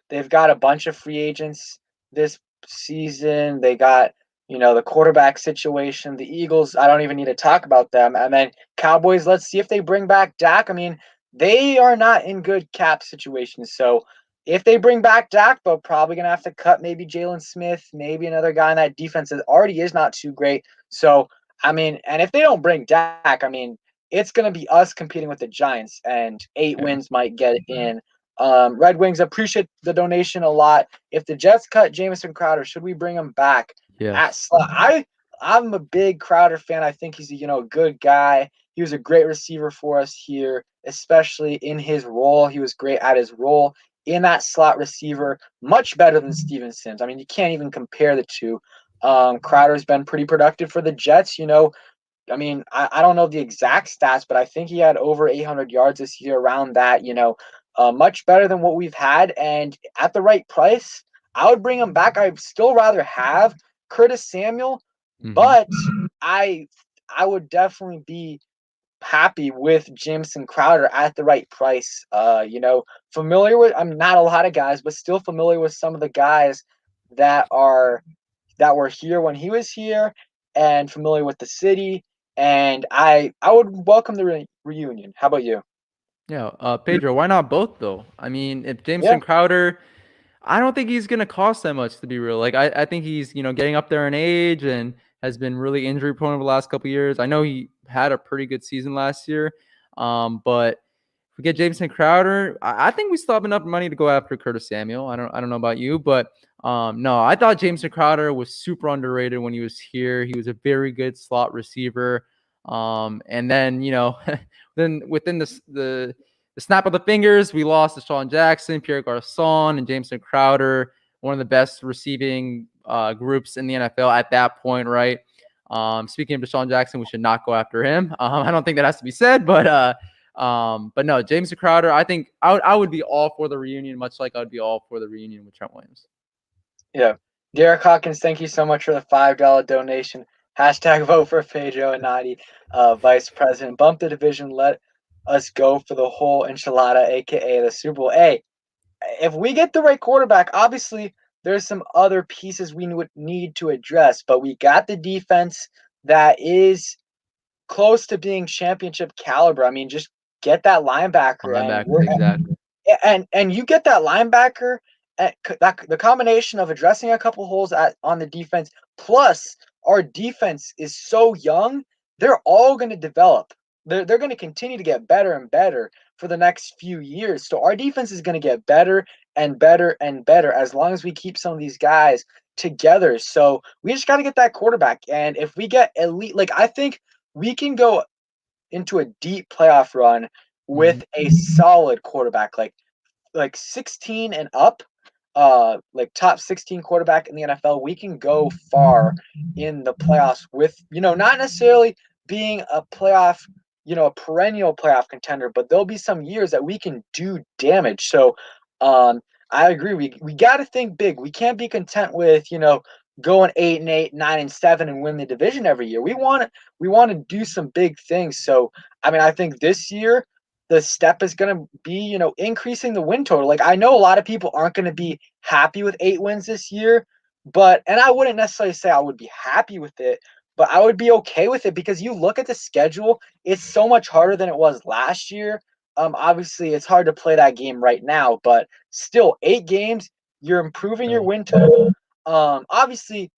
they've got a bunch of free agents this season. They got, the quarterback situation. The Eagles, I don't even need to talk about them. And then Cowboys, let's see if they bring back Dak. I mean, they are not in good cap situations. So if they bring back Dak, they're probably going to have to cut maybe Jalen Smith, maybe another guy in that defense that already is not too great. So, I mean, and if they don't bring Dak, I mean, it's going to be us competing with the Giants, and 8 wins might get in. Red Wings, appreciate the donation a lot. If the Jets cut Jamison Crowder, should we bring him back? At slot? I'm a big Crowder fan. I think he's a good guy. He was a great receiver for us here, especially in his role. He was great at his role in that slot receiver, much better than Steven Sims. I mean, you can't even compare the two. Crowder's been pretty productive for the Jets. I mean, I don't know the exact stats, but I think he had over 800 yards this year, around that, much better than what we've had. And at the right price, I would bring him back. I'd still rather have Curtis Samuel, but I would definitely be happy with Jamison Crowder at the right price. I'm not a lot of guys, but still familiar with some of the guys that were here when he was here, and familiar with the city. And I would welcome the reunion. How about you? Yeah, Pedro, why not both though? I mean, if Yeah, Jameson Crowder, I don't think he's gonna cost that much to be real. Like I think he's getting up there in age and has been really injury prone over the last couple of years. I know he had a pretty good season last year, but if we get Jameson Crowder, I think we still have enough money to go after Curtis Samuel. I don't know about you, but no, I thought Jameson Crowder was super underrated when he was here. He was a very good slot receiver. And then then within the snap of the fingers, we lost Deshaun Jackson, Pierre Garçon, and Jamison Crowder, one of the best receiving groups in the NFL at that point, right? Speaking of Deshaun Jackson, we should not go after him. I don't think that has to be said, but no, Jamison Crowder, I think I would be all for the reunion, much like I would be all for the reunion with Trent Williams. yeah. Derek Hawkins, thank you so much for the $5 donation. Hashtag vote for Pedro and Nati, vice president. Bump the division. Let us go for the whole enchilada, aka the Super Bowl. Hey, if we get the right quarterback, obviously there's some other pieces we would need to address, but we got the defense that is close to being championship caliber. I mean, just get that linebacker, Linebacker, exactly. and you get that linebacker. The combination of addressing a couple holes on the defense, plus our defense is so young, they're all going to develop. They're going to continue to get better and better for the next few years. So our defense is going to get better and better and better as long as we keep some of these guys together. So we just got to get that quarterback. And if we get elite, like I think we can go into a deep playoff run with a solid quarterback, like 16 and up, like top 16 quarterback in the NFL. We can go far in the playoffs with, not necessarily being a playoff, a perennial playoff contender, but there'll be some years that we can do damage. So I agree. We got to think big. We can't be content with, going 8-8, 9-7 and win the division every year. We want to do some big things. So I mean, I think this year the step is going to be, increasing the win total. Like I know a lot of people aren't going to be happy with 8 wins this year, and I wouldn't necessarily say I would be happy with it, but I would be okay with it because you look at the schedule, it's so much harder than it was last year. Obviously it's hard to play that game right now, but still 8 games, you're improving your win total. Obviously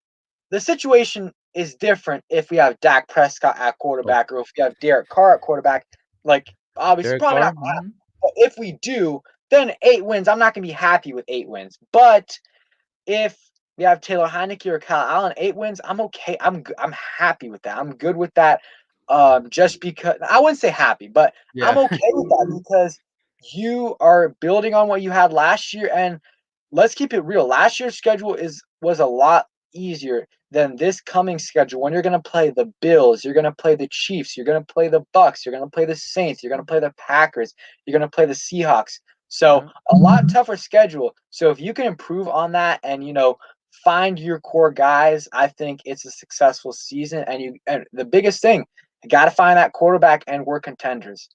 the situation is different if we have Dak Prescott at quarterback or if we have Derek Carr at quarterback. Like, obviously, Derek probably Carr. not. But if we do, then 8 wins. I'm not going to be happy with 8 wins. But if we have Taylor Heineke or Kyle Allen, 8 wins, I'm okay. I'm happy with that. I'm good with that. Just because I wouldn't say happy, but I'm Yeah. okay with that because you are building on what you had last year. And let's keep it real. Last year's schedule was a lot easier than this coming schedule when you're going to play the Bills, you're going to play the Chiefs, you're going to play the Bucks, you're going to play the Saints, you're going to play the Packers, you're going to play the Seahawks. So a lot tougher schedule. So if you can improve on that and find your core guys, I think it's a successful season. And the biggest thing, you got to find that quarterback and we're contenders.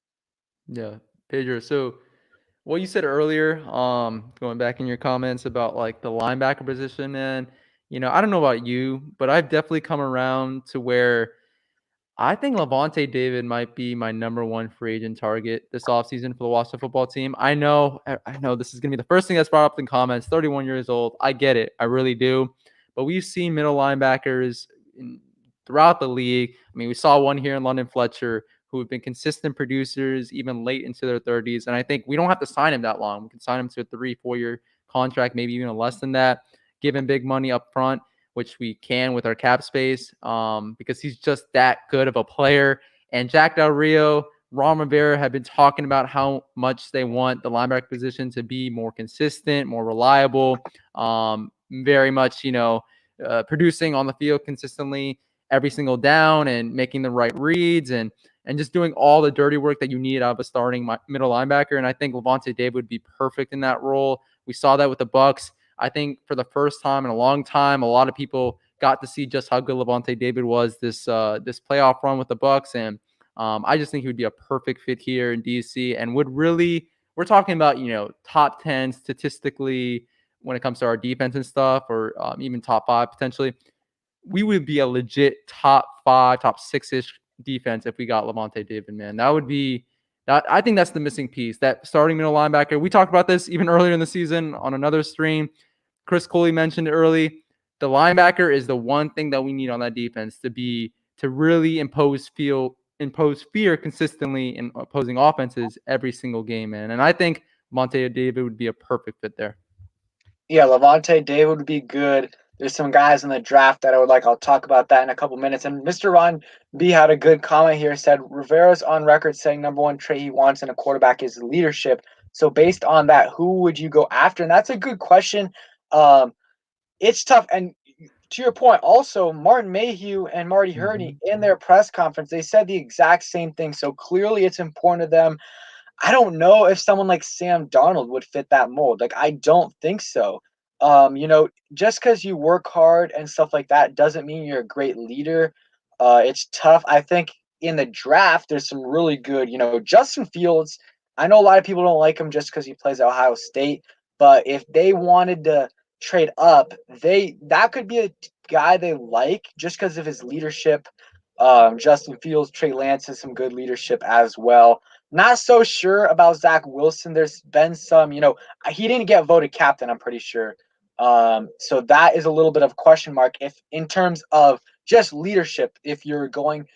Yeah, Pedro. So what you said earlier, going back in your comments about like the linebacker position, and I don't know about you, but I've definitely come around to where I think Lavonte David might be my number one free agent target this offseason for the Washington football team. I know this is gonna be the first thing that's brought up in comments. 31 years old. I get it. I really do. But we've seen middle linebackers throughout the league. I mean, we saw one here in London Fletcher who have been consistent producers even late into their 30s. And I think we don't have to sign him that long. We can sign him to a 3-4 year contract, maybe even less than that, give him big money up front, which we can with our cap space, because he's just that good of a player. And Jack Del Rio, Ron Rivera have been talking about how much they want the linebacker position to be more consistent, more reliable, very much, producing on the field consistently every single down and making the right reads and just doing all the dirty work that you need out of a starting middle linebacker. And I think Lavonte David would be perfect in that role. We saw that with the Bucks. I think for the first time in a long time, a lot of people got to see just how good Lavonte David was this playoff run with the Bucks. And I just think he would be a perfect fit here in DC and would really, we're talking about, top 10 statistically when it comes to our defense and stuff, or even top 5 potentially. We would be a legit top 5, top 6-ish defense if we got Lavonte David, man. That would be that. I think that's the missing piece, that starting middle linebacker. We talked about this even earlier in the season on another stream. Chris Coley mentioned it early. The linebacker is the one thing that we need on that defense to really impose fear consistently in opposing offenses every single game, man. And I think Lavonte David would be a perfect fit there. Yeah, Lavonte David would be good. There's some guys in the draft that I would like. I'll talk about that in a couple minutes. And Mr. Ron B had a good comment here. Said Rivera's on record saying number one trait he wants in a quarterback is leadership. So based on that, who would you go after? And that's a good question. It's tough. And to your point, also Martin Mayhew and Marty Hurney in their press conference, they said the exact same thing. So clearly, it's important to them. I don't know if someone like Sam Darnold would fit that mold. Like, I don't think so. Just because you work hard and stuff like that doesn't mean you're a great leader. It's tough. I think in the draft, there's some really good, Justin Fields. I know a lot of people don't like him just because he plays at Ohio State, but if they wanted to trade up, that could be a guy they like just because of his leadership. Justin Fields, Trey Lance has some good leadership as well. Not so sure about Zach Wilson. There's been some, he didn't get voted captain, I'm pretty sure. So that is a little bit of a question mark if in terms of just leadership, if you're going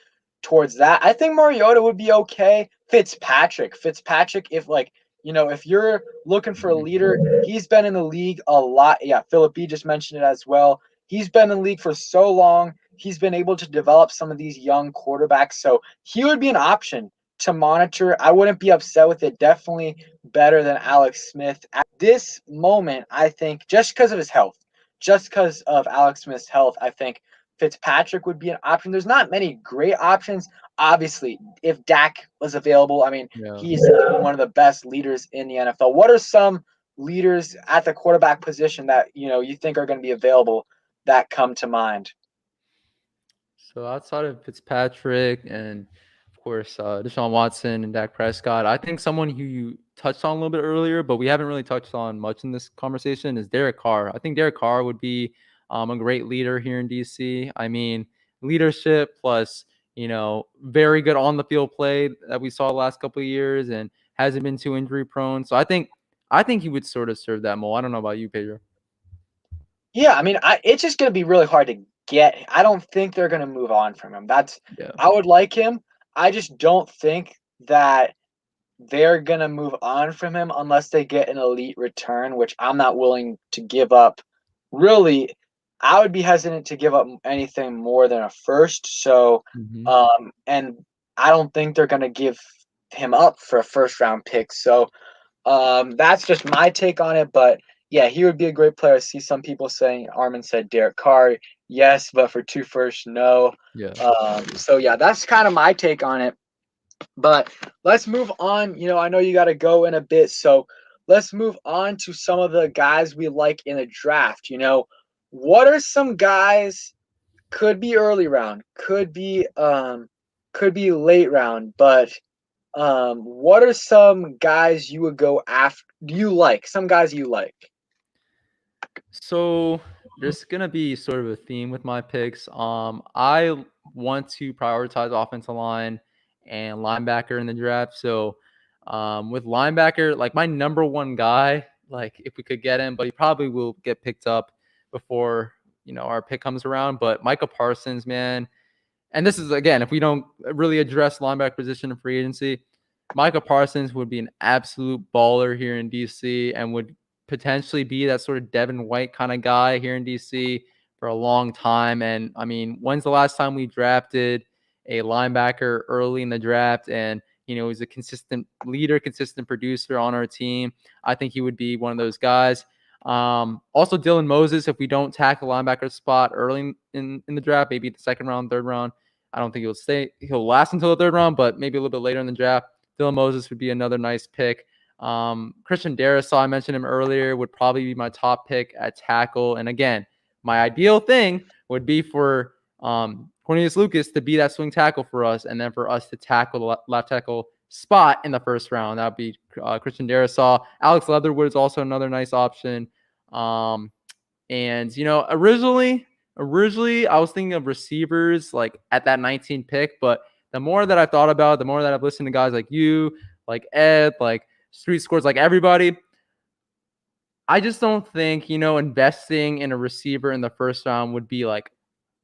towards that. I think Mariota would be okay. Fitzpatrick, if you're looking for a leader, he's been in the league a lot. Yeah, Philip B just mentioned it as well. He's been in the league for so long. He's been able to develop some of these young quarterbacks. So he would be an option to monitor. I wouldn't be upset with it. Definitely better than Alex Smith. At this moment, I think just because of his health, just because of Alex Smith's health, I think Fitzpatrick would be an option. There's not many great options. Obviously, if Dak was available, he's one of the best leaders in the NFL. What are some leaders at the quarterback position that you think are going to be available that come to mind? So outside of Fitzpatrick and of course Deshaun Watson and Dak Prescott, I think someone who you touched on a little bit earlier, but we haven't really touched on much in this conversation, is Derek Carr. I think Derek Carr would be a great leader here in DC. I mean, leadership plus very good on the field play that we saw the last couple of years and hasn't been too injury prone. So I think he would sort of serve that mold. I don't know about you, Pedro. Yeah, it's just going to be really hard to get. I don't think they're going to move on from him. I would like him. I just don't think that they're going to move on from him unless they get an elite return, which I'm not willing to give up. Really, I would be hesitant to give up anything more than a first. So, and I don't think they're going to give him up for a first round pick. So, that's just my take on it. But yeah, he would be a great player. I see some people saying, Armin said Derek Carr, yes, but for 2 firsts, no. Yeah. So yeah, that's kind of my take on it. But let's move on. I know you got to go in a bit, so let's move on to some of the guys we like in the draft. What are some guys? Could be early round, could be late round, but what are some guys you would go after? Do you like some guys you like? So there's gonna be sort of a theme with my picks. I want to prioritize offensive line and linebacker in the draft. So with linebacker, like my number one guy, like if we could get him, but he probably will get picked up before our pick comes around. But Micah Parsons, man, and this is again, if we don't really address linebacker position in free agency, Micah Parsons would be an absolute baller here in DC and would potentially be that sort of Devin White kind of guy here in DC for a long time. And I mean, when's the last time we drafted a linebacker early in the draft? And he's a consistent leader, consistent producer on our team. I think he would be one of those guys. Also Dylan Moses, if we don't tackle linebacker spot early in the draft, maybe the second round, third round, I don't think he'll last until the third round, but maybe a little bit later in the draft. Dylan Moses would be another nice pick. Christian Darrisaw, I mentioned him earlier, would probably be my top pick at tackle. And again, my ideal thing would be for Cornelius Lucas to be that swing tackle for us, and then for us to tackle the left tackle spot in the first round. That would be Christian Darrisaw. Alex Leatherwood is also another nice option. And, originally I was thinking of receivers like at that 19 pick, but the more that I've thought about it, the more that I've listened to guys like you, like Ed, like Street Scores, like everybody, I just don't think, investing in a receiver in the first round would be like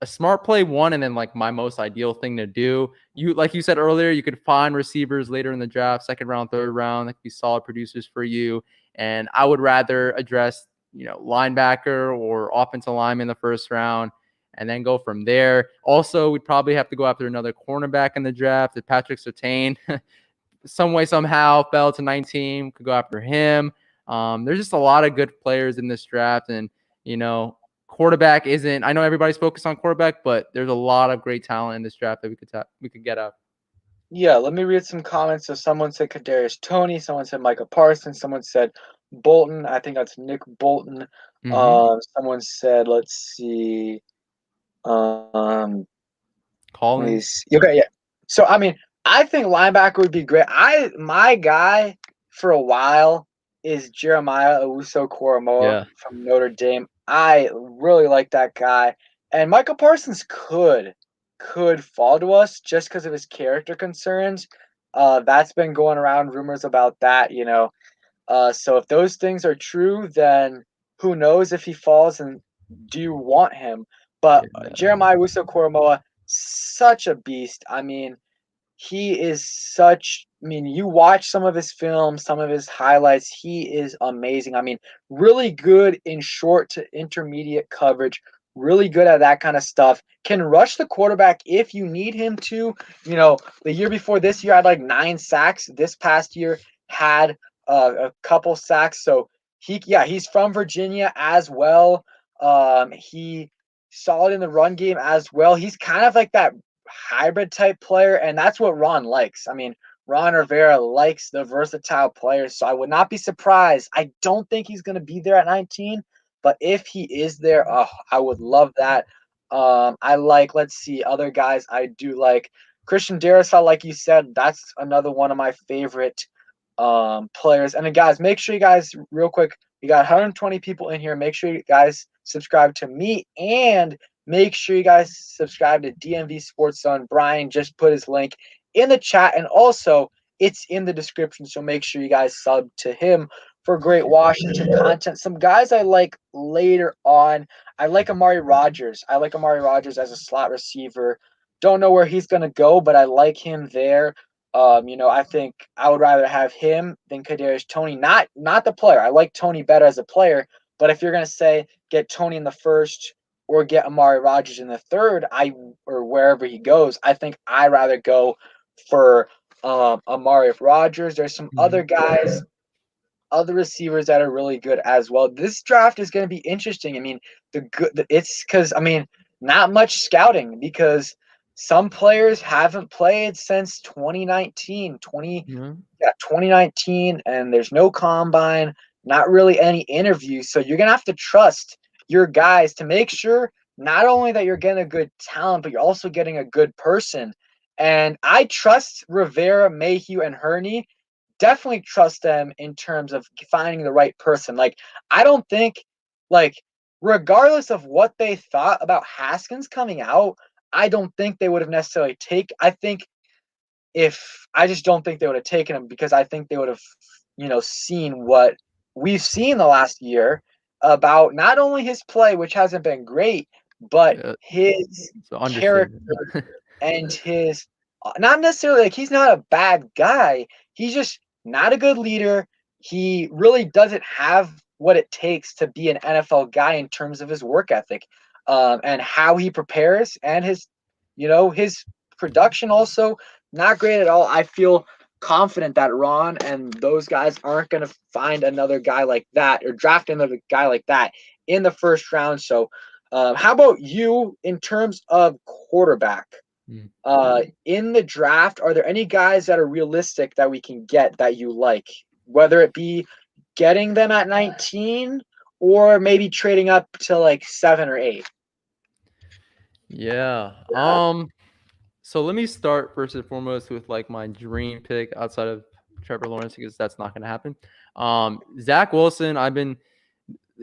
a smart play one, and then like my most ideal thing to do. Like you said earlier, you could find receivers later in the draft, second round, third round, that could be solid producers for you. And I would rather address, linebacker or offensive lineman in the first round and then go from there. Also, we'd probably have to go after another cornerback in the draft. If Patrick Surtain some way, somehow fell to 19, could go after him. There's just a lot of good players in this draft. And, quarterback isn't, I know everybody's focused on quarterback, but there's a lot of great talent in this draft that we could get up. Yeah, let me read some comments. So someone said Kadarius Toney, someone said Micah Parsons, someone said Bolton. I think that's Nick Bolton. Someone said, let's see. Collins. Okay, yeah. So I mean, I think linebacker would be great. My guy for a while is Jeremiah Owusu-Koramoah from Notre Dame. I really like that guy. And Michael Parsons could fall to us just because of his character concerns. That's been going around, rumors about that, So if those things are true, then who knows if he falls and do you want him? But Jeremiah Owusu-Koramoah, such a beast. I mean, you watch some of his films, some of his highlights. He is amazing. I mean, really good in short to intermediate coverage, really good at that kind of stuff. Can rush the quarterback if you need him to. The year before this year had like 9 sacks. This past year had a couple sacks. So he's from Virginia as well. He solid in the run game as well. He's kind of like that hybrid type player, and that's what Ron likes. I mean, Ron Rivera likes the versatile players, so I would not be surprised. I don't think he's going to be there at 19, but if he is there, I would love that. Let's see, other guys I do like. Christian Darrisaw, like you said, that's another one of my favorite players. And then guys, make sure you guys, real quick, we got 120 people in here. Make sure you guys subscribe to me, and make sure you guys subscribe to DMV Sports Zone. Brian just put his link in the chat, and also it's in the description, so make sure you guys sub to him for great Washington content. Some guys I like later on. I like Amari Rodgers. I like Amari Rodgers as a slot receiver. Don't know where he's going to go, but I like him there. I think I would rather have him than Kadarius Toney. Not the player. I like Toney better as a player, but if you're going to say get Toney in the first or get Amari Rodgers in the third, or wherever he goes, I think I'd rather go for Amari Rodgers. There's some other guys, other receivers that are really good as well. This draft is going to be interesting. I mean, it's because not much scouting, because some players haven't played since 2019, 2019, and there's no combine, not really any interviews. So you're going to have to trust your guys to make sure not only that you're getting a good talent, but you're also getting a good person. And I trust Rivera, Mayhew, and Hurney. Definitely trust them in terms of finding the right person. I don't think, regardless of what they thought about Haskins coming out, I don't think they would have necessarily I just don't think they would have taken him, because I think they would have, seen what we've seen the last year about not only his play, which hasn't been great, but his character and his, not necessarily he's not a bad guy. He's just not a good leader. He really doesn't have what it takes to be an NFL guy in terms of his work ethic, and how he prepares, and his production also not great at all. I feel confident that Ron and those guys aren't going to find another guy like that, or draft another guy like that in the first round. So how about you in terms of quarterback? In the draft, are there any guys that are realistic that we can get that you like, whether it be getting them at 19 or maybe trading up to 7 or 8? Yeah. So let me start first and foremost with like my dream pick outside of Trevor Lawrence because that's not going to happen. Zach Wilson, I've been,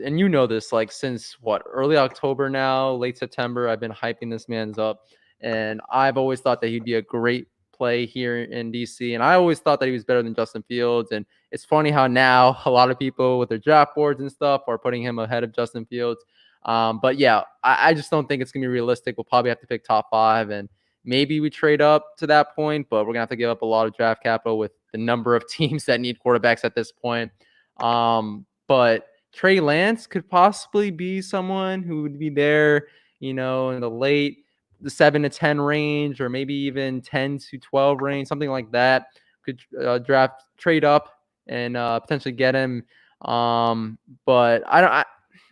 and you know this, like since what, early October now, late September, I've been hyping this man's up, and I've always thought that he'd be a great play here in DC, and I always thought that he was better than Justin Fields. And it's funny how now a lot of people with their draft boards and stuff are putting him ahead of Justin Fields. But yeah, I just don't think it's gonna be realistic. We'll probably have to pick top 5, and maybe we trade up to that point, but we're gonna have to give up a lot of draft capital with the number of teams that need quarterbacks at this point. But Trey Lance could possibly be someone who would be there, in the 7 to 10 range, or maybe even 10 to 12 range, something like that. Could trade up and potentially get him. But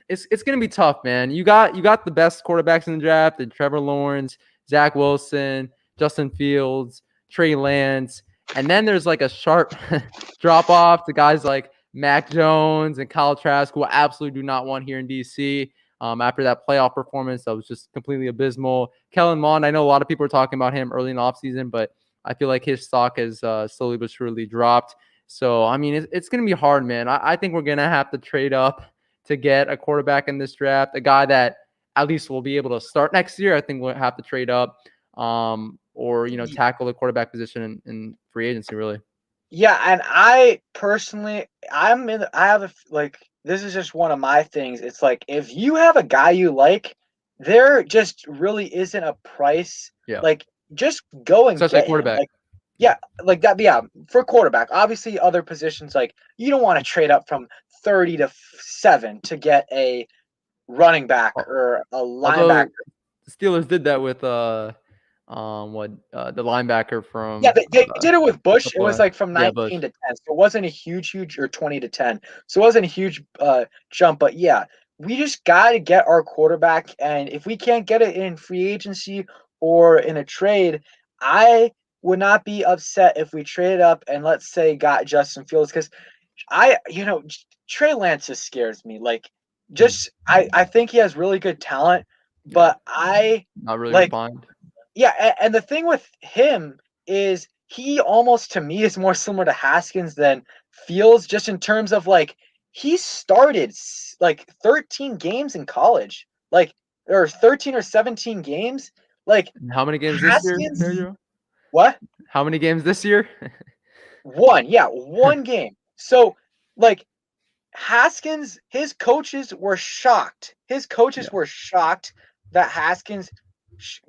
it's going to be tough, man. You got the best quarterbacks in the draft: Trevor Lawrence, Zach Wilson, Justin Fields, Trey Lance, and then there's like a sharp drop off to guys like Mac Jones and Kyle Trask, who I absolutely do not want here in DC. After that playoff performance, that was just completely abysmal. Kellen Mond, I know a lot of people are talking about him early in the offseason, but I feel like his stock has slowly but surely dropped. So, I mean, it's going to be hard, man. I think we're going to have to trade up to get a quarterback in this draft, a guy that at least will be able to start next year. I think we'll have to trade up or, tackle the quarterback position in free agency, really. Yeah, and I personally, this is just one of my things. It's like, if you have a guy you like, there just really isn't a price. Yeah. Like, just go and Especially get quarterback. him. Like, yeah, like that. Yeah, for quarterback, obviously other positions, like you don't want to trade up from 30 to 7 to get a running back or a Although linebacker. the Steelers did that with the linebacker from Yeah, they did it with Bush. It was like from Bush. 19 to 10. So it wasn't a huge, or 20 to 10. So it wasn't a huge jump. But yeah, we just got to get our quarterback. And if we can't get it in free agency or in a trade, I would not be upset if we traded up and, let's say, got Justin Fields. Because Trey Lance just scares me. Like, I think he has really good talent. But I not really like, refined. yeah, and the thing with him is he almost, to me, is more similar to Haskins than Fields, just in terms of like he started like 13 games in college, like, or 13 or 17 games. Like, How many games Haskins, this year? what? How many games this year? One game. So like Haskins, his coaches were shocked. Were shocked that Haskins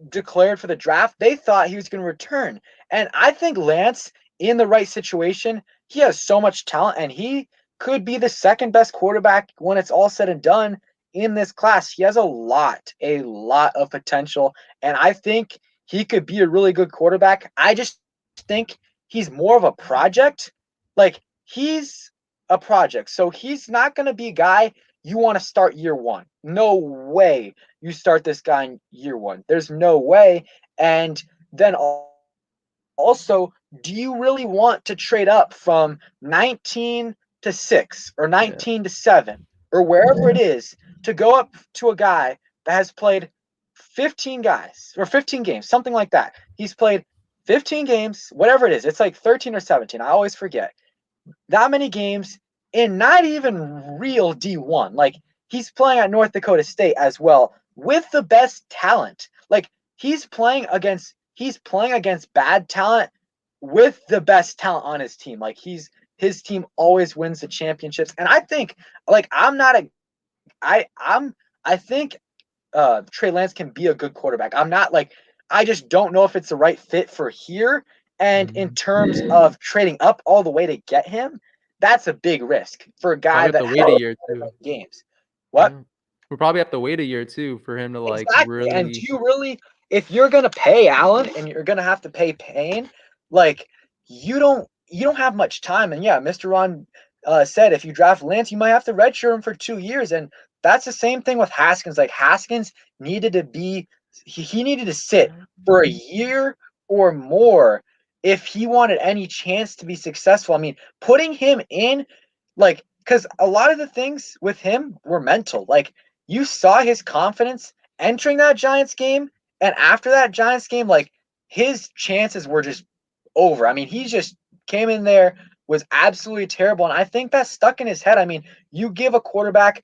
declared for the draft. They thought he was going to return. And I think Lance, in the right situation, he has so much talent, and he could be the second best quarterback when it's all said and done in this class. He has a lot of potential, and I think he could be a really good quarterback. I just think he's more of a project. Like, he's a project. So he's not going to be a guy you want to start year one. No way you start this guy in year one. There's no way. And then also, do you really want to trade up from 19 to 6 or 19 to 7 or wherever it is to go up to a guy that has played 15 games, something like that? He's played 15 games, whatever it is. It's like 13 or 17. I always forget. That many games in not even real D1. Like, he's playing at North Dakota State as well with the best talent. Like, he's playing against bad talent with the best talent on his team. Like, his team always wins the championships. And I think, like, I think Trey Lance can be a good quarterback. I just don't know if it's the right fit for here. And in terms of trading up all the way to get him, that's a big risk for a guy that wait a year too. Games. What? We'll probably have to wait a year too for him to really. And do you really, if you're gonna pay Allen and you're gonna have to pay Payne, like, you don't have much time. And yeah, Mr. Ron said if you draft Lance, you might have to redshirt him for 2 years. And that's the same thing with Haskins. Like, Haskins needed to be, he needed to sit for a year or more if he wanted any chance to be successful. I mean, putting him in, like, because a lot of the things with him were mental. Like, you saw his confidence entering that Giants game, And after that Giants game, like his chances were just over. I mean, he just came in there, was absolutely terrible. And I think that stuck in his head. I mean, you give a quarterback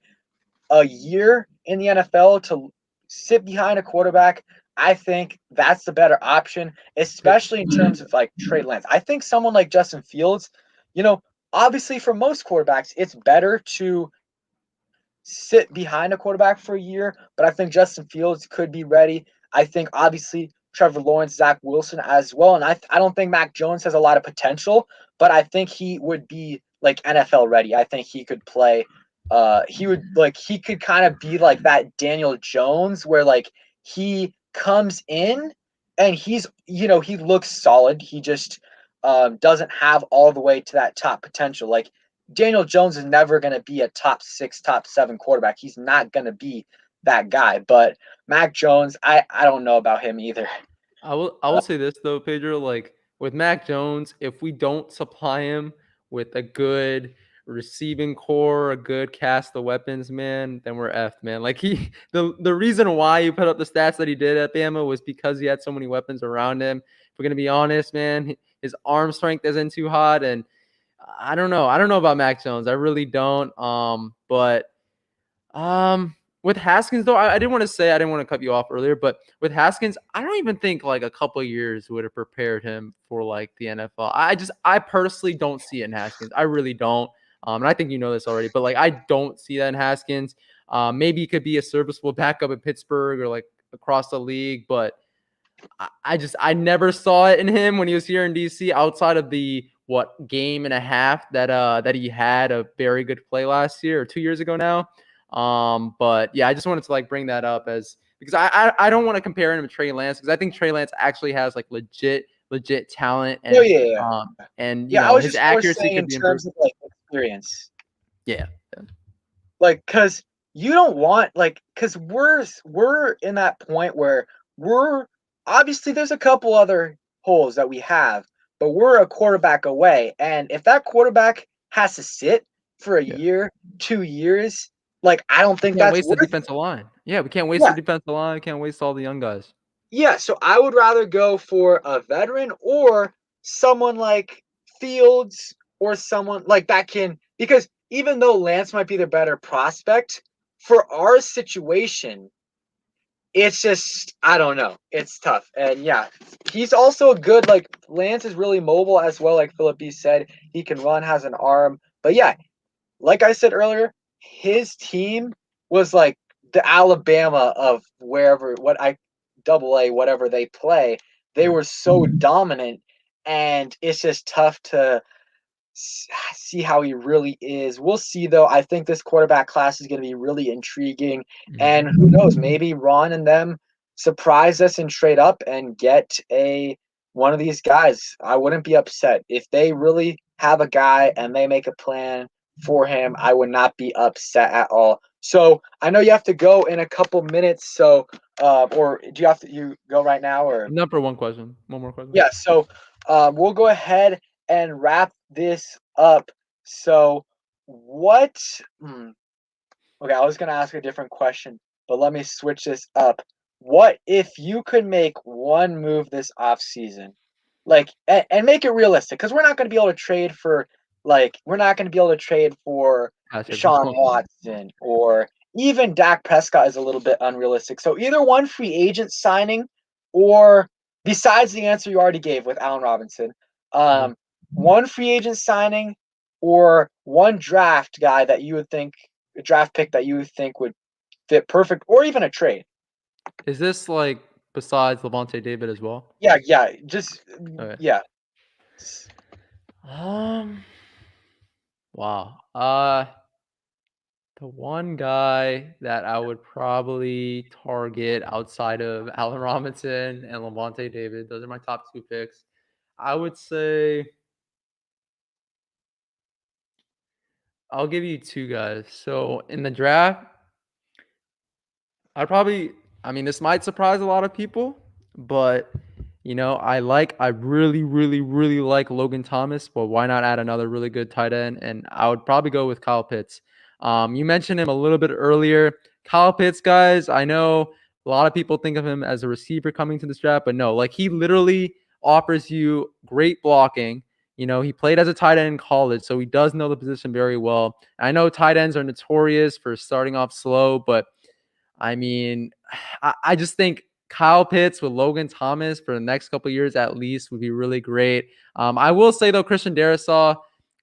a year in the NFL to sit behind a quarterback, I think that's the better option, especially in terms of like Trey Lance. I think someone like Justin Fields, obviously for most quarterbacks, it's better to sit behind a quarterback for a year, but I think Justin Fields could be ready. I think obviously Trevor Lawrence, Zach Wilson as well. And I don't think Mac Jones has a lot of potential, but I think he would be like NFL ready. I think he could play. He could kind of be like that Daniel Jones where like he comes in and he looks solid. He just doesn't have all the way to that top potential. Like Daniel Jones is never going to be a top 6, top 7 quarterback. He's not going to be that guy. But Mac Jones, I don't know about him either. I will say this though, Pedro. Like with Mac Jones, if we don't supply him with a good receiving core, a good cast of weapons, man, then we're effed, man. Like the reason why he put up the stats that he did at Bama was because he had so many weapons around him. If we're gonna be honest, man, his arm strength isn't too hot, and I don't know. I don't know about Mac Jones. I really don't. But with Haskins though, I didn't want to say, I didn't want to cut you off earlier, but with Haskins, I don't even think like a couple of years would have prepared him for like the NFL. I personally don't see it in Haskins. I really don't. And I think you know this already, but like I don't see that in Haskins. Maybe he could be a serviceable backup at Pittsburgh or like across the league, but I never saw it in him when he was here in DC outside of the game and a half that he had a very good play last year or 2 years ago now. But yeah, I just wanted to like bring that up because I don't want to compare him to Trey Lance because I think Trey Lance actually has like legit talent and and I was his just more accuracy saying could in be terms improved. of like experience. Yeah. Like, cause you don't want cause we're in that point where we're obviously there's a couple other holes that we have, but we're a quarterback away. And if that quarterback has to sit for a year, 2 years, like I don't think We can't that's waste the worth it. defensive line. Yeah, we can't waste Yeah. the defensive line. We can't waste all the young guys. Yeah, so I would rather go for a veteran or someone like Fields or someone like that because even though Lance might be the better prospect, for our situation, it's just I don't know. It's tough. And yeah, he's also good. Like Lance is really mobile as well, like Philip B said. He can run, has an arm. But yeah, like I said earlier, his team was like the Alabama of wherever double A, whatever they play. They were so dominant, and it's just tough to see how he really is. We'll see though. I think this quarterback class is going to be really intriguing, and who knows, maybe Ron and them surprise us and trade up and get one of these guys. I wouldn't be upset if they really have a guy and they make a plan for him. I would not be upset at all. So I know you have to go in a couple minutes. So, or do you go right now or? I'm done for one more question. Yeah. So, we'll go ahead and wrap this up. So, what? Okay, I was gonna ask a different question, but let me switch this up. What if you could make one move this offseason? Like, and make it realistic, because we're not gonna be able to trade for we're not gonna be able to trade for Patrick Deshaun Mahomes. Watson or even Dak Prescott is a little bit unrealistic. So either one free agent signing or besides the answer you already gave with Allen Robinson, one free agent signing or one draft guy that you would think a draft pick that you think would fit perfect, or even a trade. Is this like besides Lavonte David as well? Yeah, just Okay. yeah. Wow. The one guy that I would probably target outside of Allen Robinson and Lavonte David, those are my top 2 picks. I would say I'll give you 2 guys. So in the draft, this might surprise a lot of people, but I really, really, really like Logan Thomas, but why not add another really good tight end? And I would probably go with Kyle Pitts. You mentioned him a little bit earlier. Kyle Pitts, guys, I know A lot of people think of him as a receiver coming to this draft, but no, like he literally offers you great blocking. He played as a tight end in college, so he does know the position very well. I know tight ends are notorious for starting off slow, but I mean, I just think Kyle Pitts with Logan Thomas for the next couple of years at least would be really great. I will say though, Christian Darrisaw,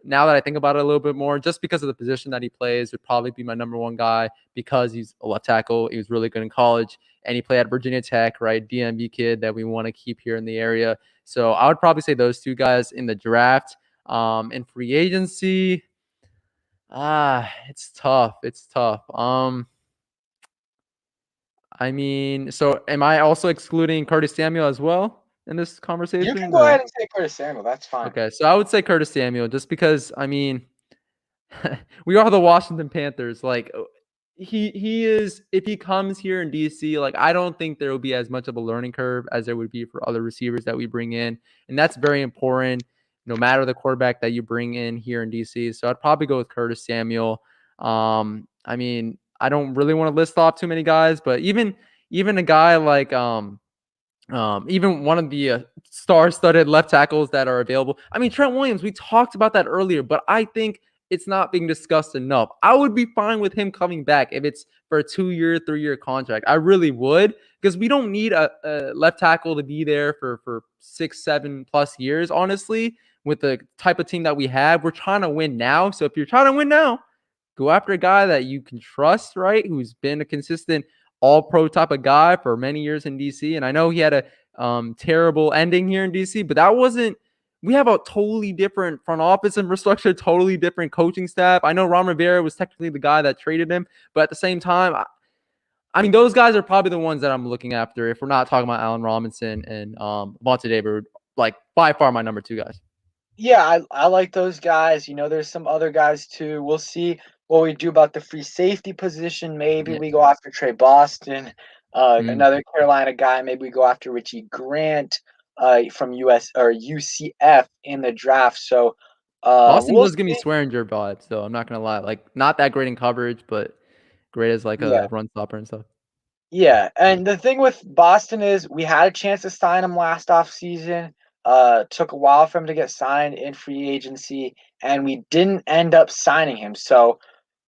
now that I think about it a little bit more, just because of the position that he plays, would probably be my number one guy because he's a left tackle. He was really good in college and he played at Virginia Tech, right? DMV kid that we want to keep here in the area. So I would probably say those two guys in the draft. In free agency, it's tough. It's tough. I mean, so am I also excluding Curtis Samuel as well in this You conversation? can go ahead and say Curtis Samuel. That's fine. Okay, so I would say Curtis Samuel just because, I mean, we are the Washington Panthers. Like, he is, if he comes here in DC, like, I don't think there will be as much of a learning curve as there would be for other receivers that we bring in. And that's very important no matter the quarterback that you bring in here in DC. So I'd probably go with Curtis Samuel. I mean, I don't really want to list off too many guys, but even a guy like even one of the star-studded left tackles that are available. I mean, Trent Williams, we talked about that earlier, but I think it's not being discussed enough. I would be fine with him coming back if it's for a 2-year, 3-year contract. I really would, because we don't need a left tackle to be there for 6, 7+ years, honestly, with the type of team that we have. We're trying to win now. So if you're trying to win now, go after a guy that you can trust, right? Who's been a consistent all-pro type of guy for many years in DC. And I know he had a terrible ending here in DC, but that wasn't. We have a totally different front office infrastructure, totally different coaching staff. I know Ron Rivera was technically the guy that traded him, but at the same time, I mean, those guys are probably the ones that I'm looking after. If we're not talking about Allen Robinson and Lavonte David, like by far my number 2 guys. Yeah, I like those guys. There's some other guys too. We'll see what we do about the free safety position. Maybe Yeah. we go after Trey Boston, Mm. another Carolina guy. Maybe we go after Richie Grant from US or UCF in the draft. So Boston we'll does give me see. Swearinger vibes, though. I'm not gonna lie. Like, not that great in coverage, but great as like Yeah. a run stopper and stuff. Yeah, and the thing with Boston is we had a chance to sign him last offseason. Took a while for him to get signed in free agency, and we didn't end up signing him. So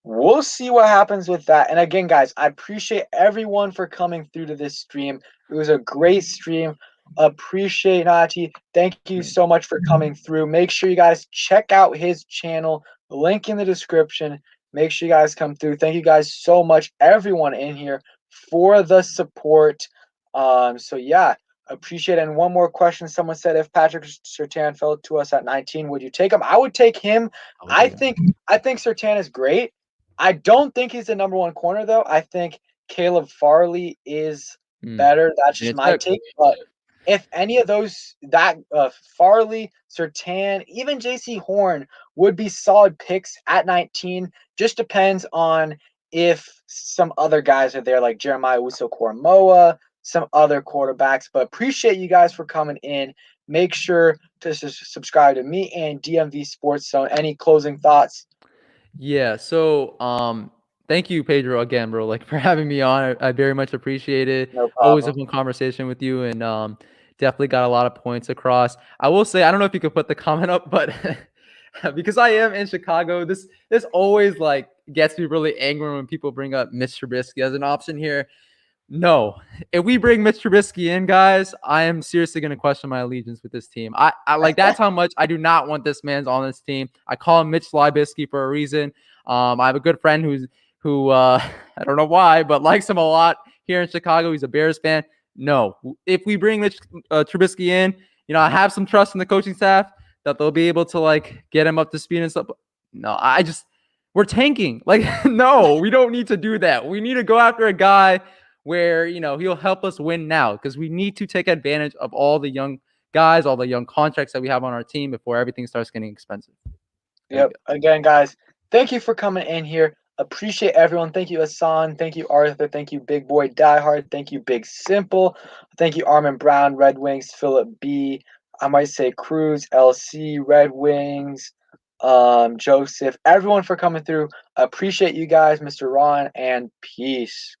we'll see what happens with that. And again, guys, I appreciate everyone for coming through to this stream. It was a great stream. Appreciate Nati. Thank you so much for coming through. Make sure you guys check out his channel. Link in the description. Make sure you guys come through. Thank you guys so much, everyone in here, for the support. So yeah, appreciate it. And one more question. Someone said if Patrick Surtain fell to us at 19, would you take him? I would take him. I would take him. I think Surtain is great. I don't think he's the number one corner though. I think Caleb Farley is better. That's just my take. But if any of those Farley, Surtain, even JC Horn would be solid picks at 19. Just depends on if some other guys are there like Jeremiah Uso-Koromoa, some other quarterbacks. But appreciate you guys for coming in. Make sure to subscribe to me and DMV Sports Zone. Any closing thoughts? Yeah. So, thank you, Pedro, again, bro. Like for having me on. I very much appreciate it. No Always a problem. fun conversation with you, and definitely got a lot of points across. I will say, I don't know if you could put the comment up, but because I am in Chicago, this always like gets me really angry when people bring up Mitch Trubisky as an option here. No, if we bring Mitch Trubisky in, guys, I am seriously going to question my allegiance with this team. I like that's how much I do not want this man's on this team. I call him Mitch Slybisky for a reason. I have a good friend who I don't know why, but likes him a lot here in Chicago. He's a Bears fan. No, if we bring Mitch Trubisky in, I have some trust in the coaching staff that they'll be able to like get him up to speed and stuff. No, we're tanking. Like, no, we don't need to do that. We need to go after a guy where he'll help us win now, because we need to take advantage of all the young guys, all the young contracts that we have on our team before everything starts getting expensive. Yep. Again, guys, thank you for coming in here. Appreciate everyone. Thank you, Hassan. Thank you, Arthur. Thank you, Big Boy Diehard. Thank you, Big Simple. Thank you, Armin Brown, Red Wings, Philip B. I might say Cruz, LC, Red Wings, Joseph. Everyone for coming through. Appreciate you guys, Mr. Ron, and peace.